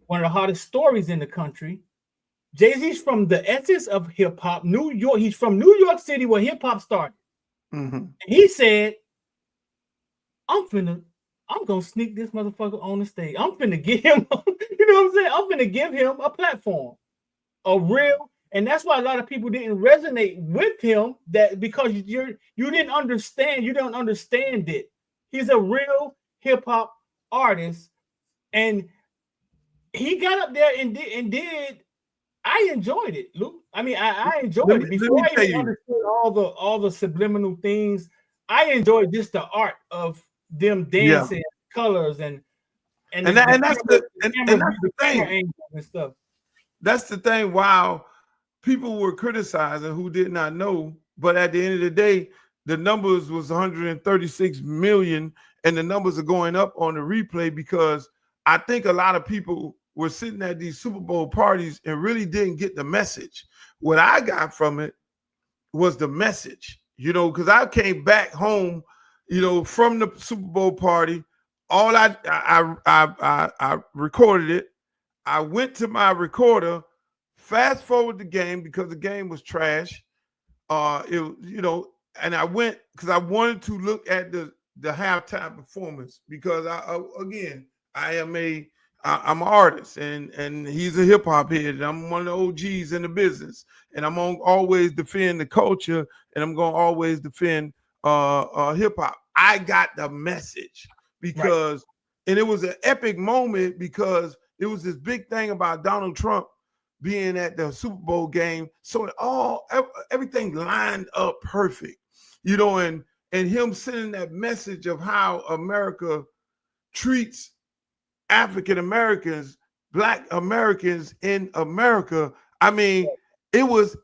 one of the hottest stories in the country. Jay-Z's from the essence of hip hop, New York. He's from New York City where hip hop started. And he said, I'm gonna sneak this motherfucker on the stage. I'm finna get him, you know what I'm saying? I'm finna give him a platform, and that's why a lot of people didn't resonate with him. That because you didn't understand, you don't understand it. He's a real hip hop artist, and he got up there and did. I enjoyed it, Luke. I mean, I enjoyed it before I even understood all the subliminal things. I enjoyed just the art of them dancing, colors, and that's the thing. And stuff. That's the thing. Wow, people were criticizing who did not know, but at the end of the day, the numbers was 136 million, and the numbers are going up on the replay because I think a lot of people were sitting at these Super Bowl parties and really didn't get the message. What I got from it was the message, you know, because I came back home, you know, from the Super Bowl party. All I recorded it. I went to my recorder, fast forward the game because the game was trash. And I went because I wanted to look at the the halftime performance because I'm an artist and he's a hip hop head and I'm one of the OGs in the business and I'm gonna always defend the culture and I'm gonna always defend hip hop. I got the message because and it was an epic moment because it was this big thing about Donald Trump being at the Super Bowl game, so everything lined up perfect, you know, and him sending that message of how America treats African Americans, Black Americans in America. I mean, it was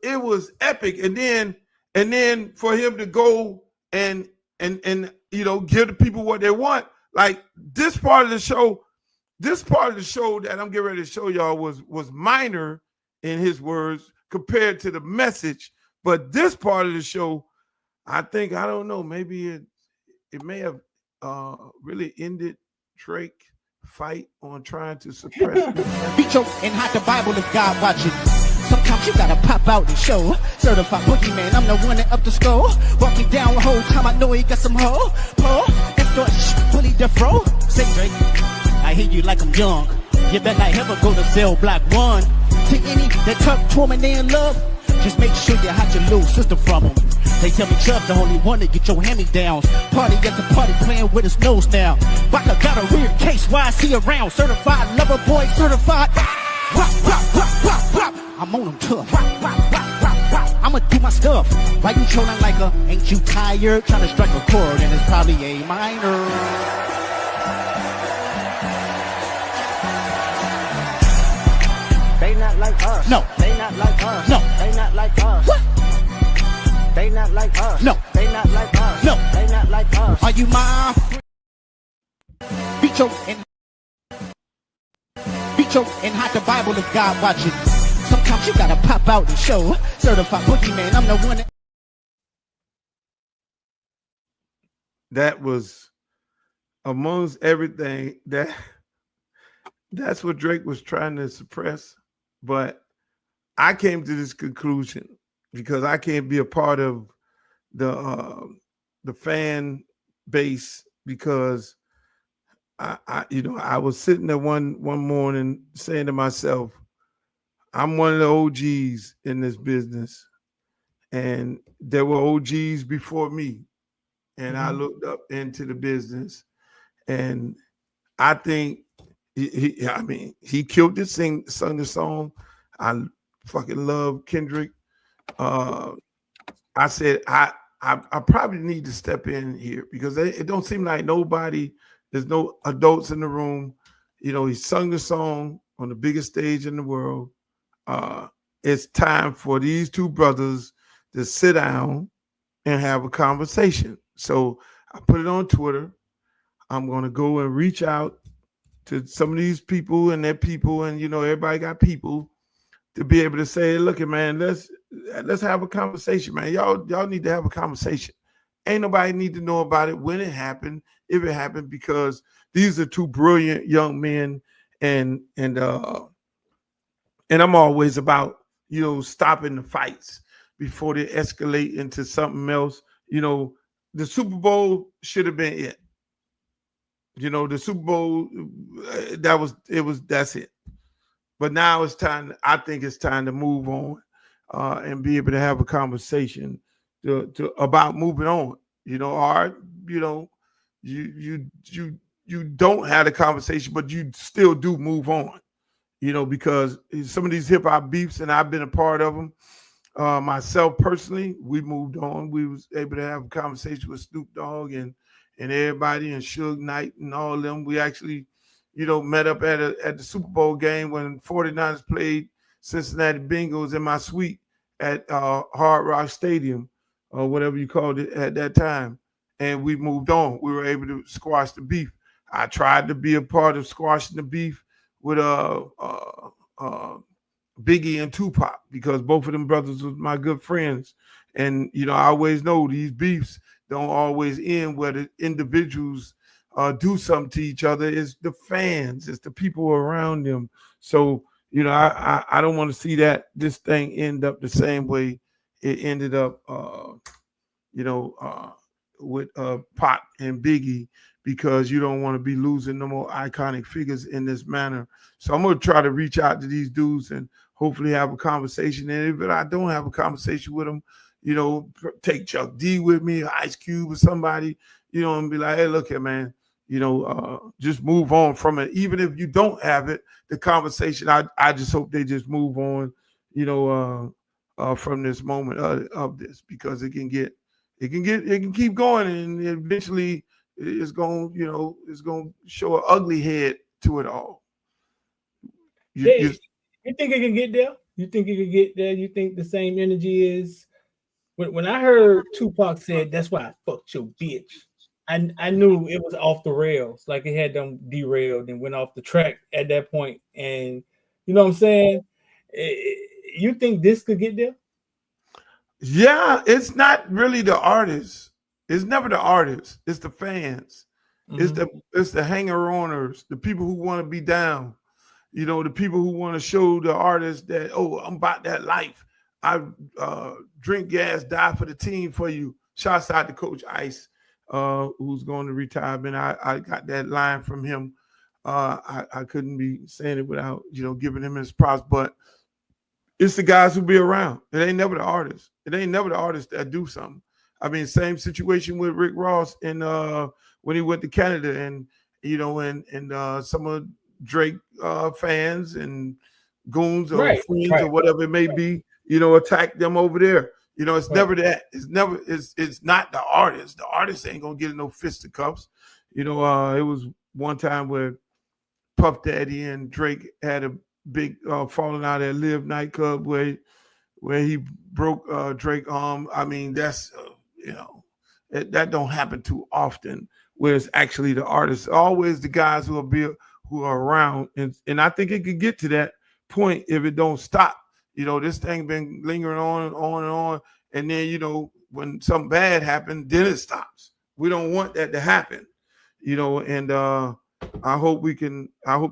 epic, and then for him to go and you know give the people what they want. Like this part of the show that I'm getting ready to show y'all was minor in his words compared to the message, but this part of the show, I don't know, maybe it may have really ended Drake fight on trying to suppress Beat your and hide the Bible if God watching. Sometimes you gotta pop out and show. Certified boogeyman, I'm the one that up the skull. Walking down the whole time, I know he got some hoe. Paul, F. Bully the fro. Say Drake, I hear you like I'm young. You better not ever go to Cell Block 1. To any that tuck to woman they in love, just make sure you hide your little sister from them. They tell me Chubb's the only one to get your hand-me-downs. Party at the party playing with his nose now. Baka got a weird case, why I see around. Certified lover boy, certified. Wop, wop, wop, wop, wop. I'm on them tough. Wop, wop, wop, wop, wop. I'ma do my stuff. Why you trolling like a, ain't you tired? Trying to strike a chord and it's probably A minor. They not like us. No. They not like us. No. They not like us. What? They not like us. No. They not like us. No. They not like us. Are you my beat your and hide the Bible if God watching. Sometimes you gotta pop out and show. Certified boogeyman, I'm the one that was amongst everything that's what Drake was trying to suppress. But I came to this conclusion because I can't be a part of the fan base because I was sitting there one morning saying to myself, I'm one of the OGs in this business, and there were OGs before me, and I looked up into the business, and I think he killed this thing, sung the song. I fucking love Kendrick. I said I probably need to step in here because it don't seem like there's no adults in the room. You know, he sung the song on the biggest stage in the world. It's time for these two brothers to sit down and have a conversation. So I put it on Twitter. I'm going to go and reach out to some of these people and their people, and you know, everybody got people to be able to say, look, man, let's have a conversation, man. Y'all need to have a conversation. Ain't nobody need to know about it when it happened, if it happened, because these are two brilliant young men, and I'm always about, you know, stopping the fights before they escalate into something else. You know, the Super Bowl should have been it. You know, the Super Bowl, that's it. But now it's time, I think it's time to move on and be able to have a conversation about moving on. You know, Art, you know, you don't have the conversation, but you still do move on. You know, because some of these hip hop beefs, and I've been a part of them myself personally, we moved on. We was able to have a conversation with Snoop Dogg and everybody, and Suge Knight and all of them. We actually, you know, met up at the Super Bowl game when 49ers played Cincinnati Bengals in my suite at Hard Rock Stadium, or whatever you called it at that time. And we moved on. We were able to squash the beef. I tried to be a part of squashing the beef with Biggie and Tupac, because both of them brothers was my good friends. And, you know, I always know these beefs don't always end where the individuals do something to each other. It's the fans, it's the people around them. So, you know, I don't want to see this thing end up the same way it ended up, Pac and Biggie, because you don't want to be losing no more iconic figures in this manner. So I'm going to try to reach out to these dudes and hopefully have a conversation. And if I don't have a conversation with them, you know, take Chuck D with me, Ice Cube or somebody, you know, and be like, hey, look here, man, you know, just move on from it. Even if you don't have it, the conversation, I just hope they just move on, you know, from this moment of this, because it can keep going, and eventually it's going to show an ugly head to it all. You think it can get there? You think it can get there? You think the same energy is? When I heard Tupac said, "That's why I fucked your bitch," I knew it was off the rails. Like it had them derailed and went off the track at that point. And you know what I'm saying? You think this could get there? Yeah, it's not really the artist. It's never the artist. It's the fans. Mm-hmm. It's the hanger-oners, the people who want to be down. You know, the people who want to show the artist that, oh, I'm about that life. I drink gas, die for the team for you. Shouts out to Coach Ice, who's going to retirement. I got that line from him. I couldn't be saying it without, you know, giving him his props. But it's the guys who be around. It ain't never the artists. It ain't never the artists that do something. I mean, same situation with Rick Ross and when he went to Canada, and you know, and some of Drake fans and goons or friends or whatever it may be, you know, attack them over there. You know, it's never that. It's not the artist. The artist ain't gonna get no fisticuffs. You know, it was one time where Puff Daddy and Drake had a big falling out at Live nightclub where he broke Drake's arm. I mean, that's you know, that don't happen too often. Where it's actually the artists, always the guys who are around, and I think it could get to that point if it don't stop. You know, this thing been lingering on and on and on, and then you know when something bad happened, then it stops. We don't want that to happen. You know, and I hope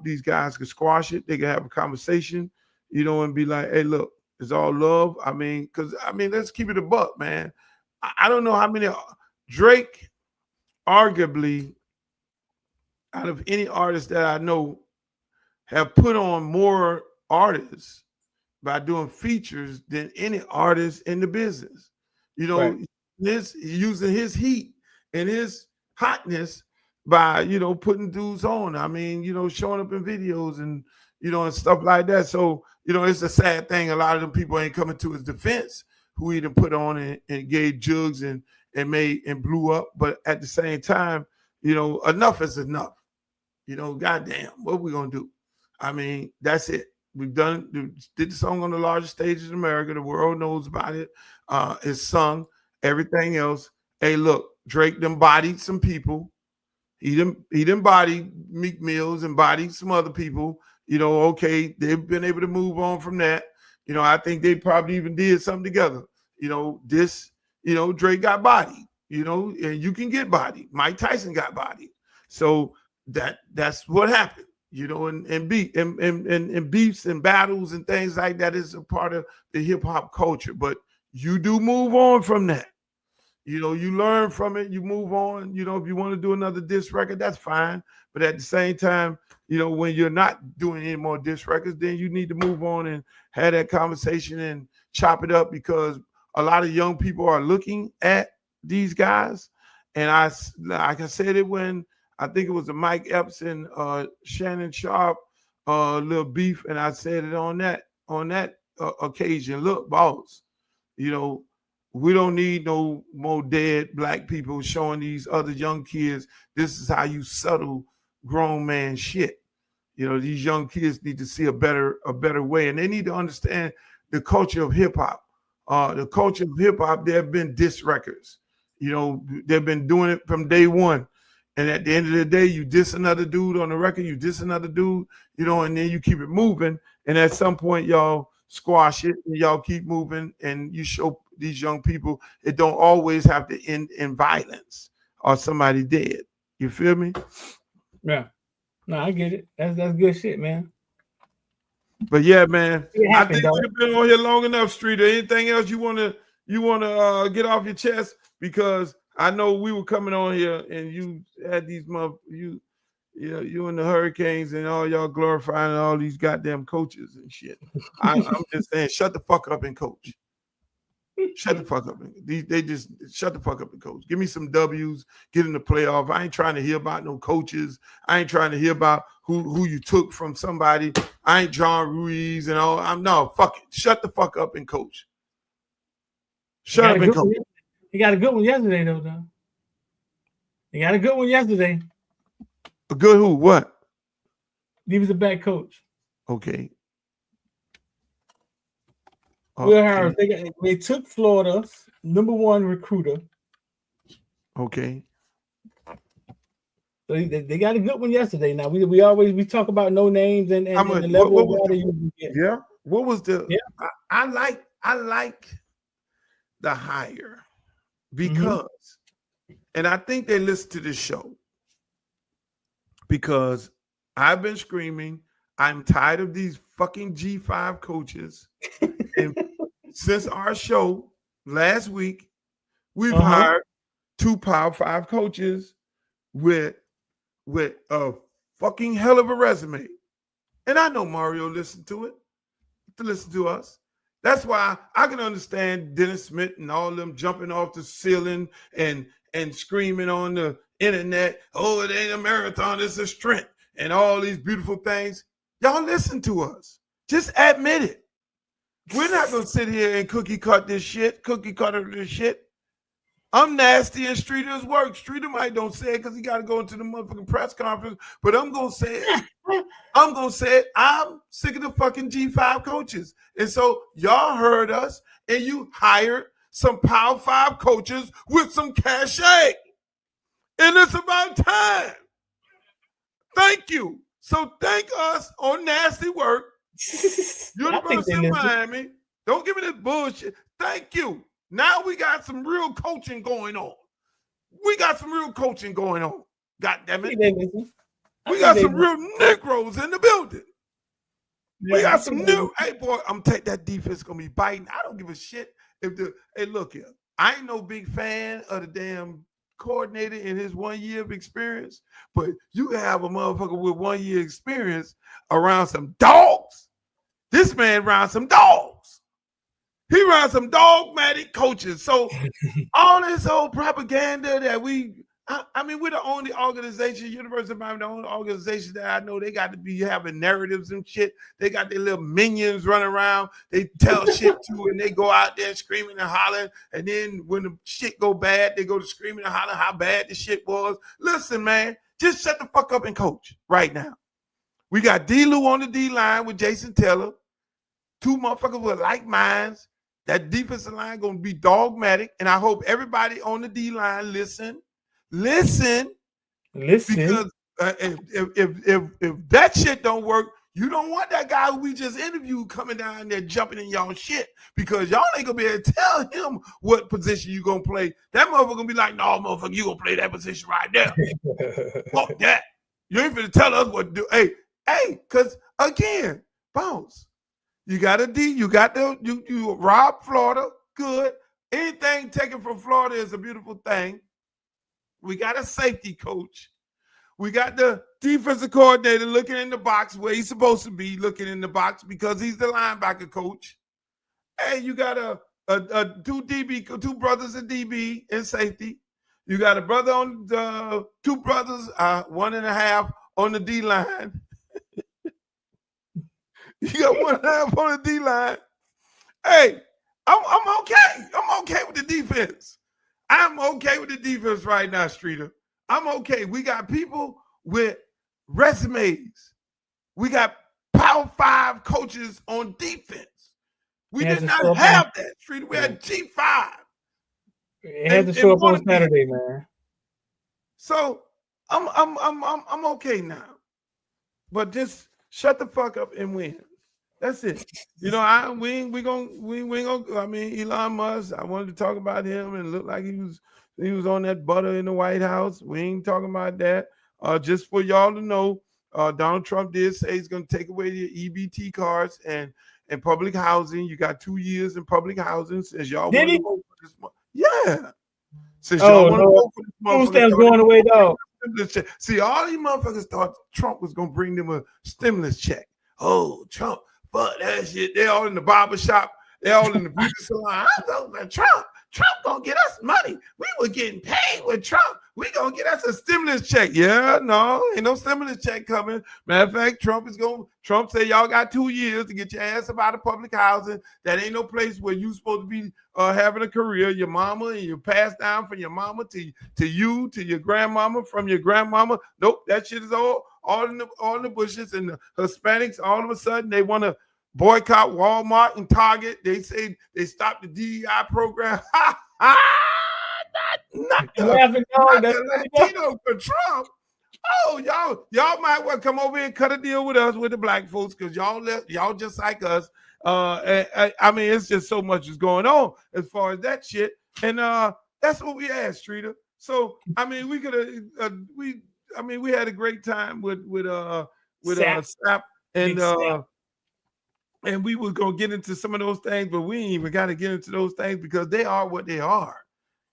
these guys can squash it. They can have a conversation, you know, and be like, hey, look, it's all love. I mean, let's keep it a buck, man. I don't know how many Drake, arguably, out of any artist that I know, have put on more artists by doing features than any artist in the business. You know, this using his heat and his hotness by, you know, putting dudes on. I mean, you know, showing up in videos and, you know, and stuff like that. So, you know, it's a sad thing. A lot of them people ain't coming to his defense who he done put on and gave jugs and made and blew up. But at the same time, you know, enough is enough. You know, goddamn, what we gonna do? I mean, that's it. We've did the song on the largest stages in America. The world knows about it. It's sung. Everything else. Hey, look, Drake done bodied some people. He done body Meek Mills and bodied some other people. You know, okay, they've been able to move on from that. You know, I think they probably even did something together. You know, Drake got bodied. You know, and you can get bodied. Mike Tyson got bodied. So that's what happened. You know, and beefs and battles and things like that is a part of the hip hop culture. But you do move on from that. You know, you learn from it, you move on. You know, if you want to do another diss record, that's fine. But at the same time, you know, when you're not doing any more diss records, then you need to move on and have that conversation and chop it up, because a lot of young people are looking at these guys. And like I said it when I think it was a Mike Epps and Shannon Sharp little beef, and I said it on that occasion. Look, boss, you know, we don't need no more dead black people showing these other young kids this is how you settle grown man shit. You know, these young kids need to see a better way, and they need to understand the culture of hip hop. The culture of hip hop, there have been diss records. You know, they've been doing it from day one. And at the end of the day, you diss another dude on the record, you diss another dude, you know, and then you keep it moving. And at some point, y'all squash it and y'all keep moving, and you show these young people it don't always have to end in violence or somebody dead. You feel me? Yeah. No, I get it. That's good shit, man. But yeah, man, I think we've been on here long enough, Streeter. Anything else you wanna get off your chest? Because I know we were coming on here and you had these you and the Hurricanes and all y'all glorifying all these goddamn coaches and shit. I'm just saying, shut the fuck up and coach. Shut the fuck up. They just shut the fuck up and coach. Give me some W's, get in the playoff. I ain't trying to hear about no coaches. I ain't trying to hear about who you took from somebody. I ain't John Ruiz and all. No, fuck it. Shut the fuck up and coach. Shut up and coach. He got a good one yesterday, though. He got a good one yesterday. A good who? What? He was a bad coach. Okay. Will Harris. They took Florida's #1 recruiter. Okay. So they got a good one yesterday. Now we always talk about no names and the level of water you can get. Yeah. What was the? Yeah. I like the hire because, and I think they listen to this show because I've been screaming. I'm tired of these fucking G5 coaches. And since our show last week, we've hired 2 Power 5 coaches with a fucking hell of a resume. And I know Mario listened to it, to listen to us. That's why I can understand Dennis Smith and all them jumping off the ceiling and screaming on the internet, oh, it ain't a marathon, it's a sprint, and all these beautiful things. Y'all listen to us. Just admit it. We're not going to sit here and cookie cutter this shit. I'm nasty and Streeter's work. Streeter might don't say it because he got to go into the motherfucking press conference, but I'm going to say it. I'm sick of the fucking G5 coaches. And so y'all heard us and you hired some Power 5 coaches with some cachet. And it's about time. Thank you. So thank us on Nasty Work. University of Miami. Don't give me this bullshit. Thank you. Now we got some real coaching going on. God damn it. We got some real Negroes in the building. We got some new. Hey, boy, I'm taking that defense going to be biting. I don't give a shit. Hey, look here. I ain't no big fan of the damn coordinator in his 1 year of experience, but you have a motherfucker with 1 year experience around some dogs. This man around some dogs. He around some dogmatic coaches. So all this old propaganda that we're the only organization, University of Miami, the only organization that I know they got to be having narratives and shit. They got their little minions running around. They tell shit to, and they go out there screaming and hollering. And then when the shit go bad, they go to screaming and hollering how bad the shit was. Listen, man, just shut the fuck up and coach right now. We got D-Lou on the D-line with Jason Taylor. 2 motherfuckers with like minds. That defensive line going to be dogmatic. And I hope everybody on the D-line listen. Because if that shit don't work, you don't want that guy who we just interviewed coming down there jumping in y'all shit because y'all ain't gonna be able to tell him what position you gonna play. That motherfucker gonna be like, no, motherfucker, you gonna play that position right there. Fuck that. You ain't gonna tell us what to do. Hey, because again, boss, you got a D, you rob Florida, good. Anything taken from Florida is a beautiful thing. We got a safety coach. We got the defensive coordinator looking in the box where he's supposed to be looking in the box because he's the linebacker coach. Hey, you got two brothers in DB in safety. You got a brother on the 2 brothers, 1.5 on the D line. You got 1.5 on the D line. Hey, I'm okay. I'm okay with the defense. I'm okay with the defense right now, Streeter. I'm okay. We got people with resumes. We got Power 5 coaches on defense. We did not have that, Streeter. We had G5. It had to show up on Saturday, man. So I'm okay now. But just shut the fuck up and win. That's it. You know, we ain't gonna. I mean, Elon Musk. I wanted to talk about him and look like he was on that butter in the White House. We ain't talking about that. Just for y'all to know, Donald Trump did say he's gonna take away the EBT cards and public housing. You got 2 years in public housing since y'all. Did he? Yeah. Since y'all want to no. vote for this Food motherfucker, stamps thought going away, dog. stimulus check. See, all these motherfuckers thought Trump was gonna bring them a stimulus check. Oh, Trump, fuck that shit. They all in the barber shop. They all in the beauty salon. I thought, man, Trump gonna get us money. We were getting paid with Trump. We gonna get us a stimulus check. Yeah, no, ain't no stimulus check coming. Matter of fact, Trump say y'all got 2 years to get your ass up out of public housing. That ain't no place where you supposed to be having a career. Your mama, and you pass down from your mama to you, to your grandmama, from your grandmama. Nope, that shit is all in the bushes. And the Hispanics, all of a sudden, they want to boycott Walmart and Target. They say they stopped the DEI program. Not the Latino for Trump. Oh, y'all might want to come over here and cut a deal with us, with the black folks, because y'all just like us. I mean, it's just so much is going on as far as that shit, and that's what we asked, Streeter. So I mean, we could we had a great time with SAP and we were gonna get into some of those things, but we ain't even got to get into those things because they are what they are.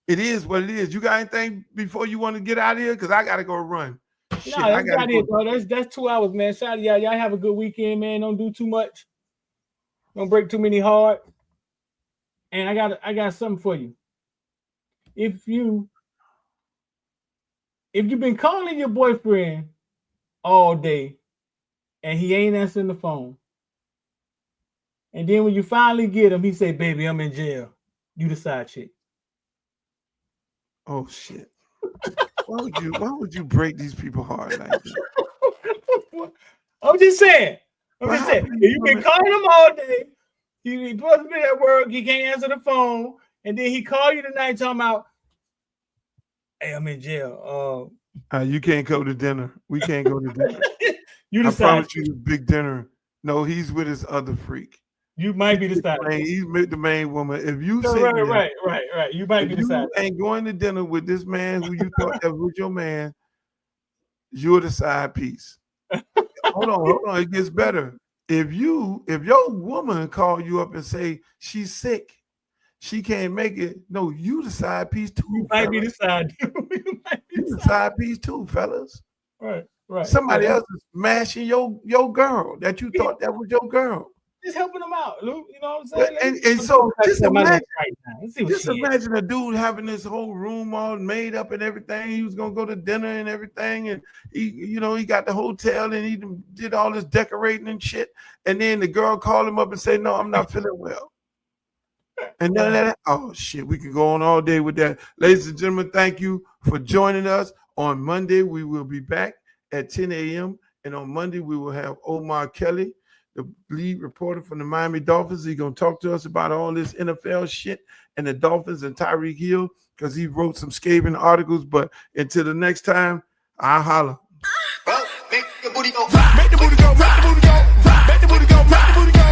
It is what it is. You got anything before you want to get out of here? Because I gotta go run. Shit, No, that's about it, bro. That's 2 hours, man. Shout out to y'all. Y'all have a good weekend, man. Don't do too much. Don't break too many hard. And I got something for you. If you've been calling your boyfriend all day and he ain't answering the phone, and then when you finally get him, he say, "Baby, I'm in jail." You the side chick. Oh shit! Why would you break these people hard like that? I'm just saying. If you've been calling him all day, he supposed to be at work, he can't answer the phone, and then he call you tonight talking about, "Hey, I'm in jail." You can't go to dinner. We can't go to dinner. You I promise you this big dinner. No, he's with his other freak. You might be the side. He's with the main woman. If you say right. You might be the side. You ain't going to dinner with this man who you thought that was your man. You're the side piece. Hold on. It gets better. If your woman call you up and say she's sick, she can't make it. No, you the side piece too. You might be the side. You the side piece too, fellas. Right. Somebody else is smashing your girl that you thought that was your girl. Just helping them out, Luke. You know what I'm saying? And so just imagine a dude having this whole room all made up and everything. He was gonna go to dinner and everything, and he got the hotel and he did all this decorating and shit. And then the girl called him up and said, "No, I'm not feeling well." And none of that. Oh shit, we can go on all day with that. Ladies and gentlemen, thank you for joining us. On Monday, we will be back at 10 a.m. And on Monday, we will have Omar Kelly, the lead reporter from the Miami Dolphins. He's going to talk to us about all this NFL shit and the Dolphins and Tyreek Hill, because he wrote some scathing articles. But until the next time, I'll holla. Make the booty go, make the booty go, make the booty go, make the booty go, make the booty go.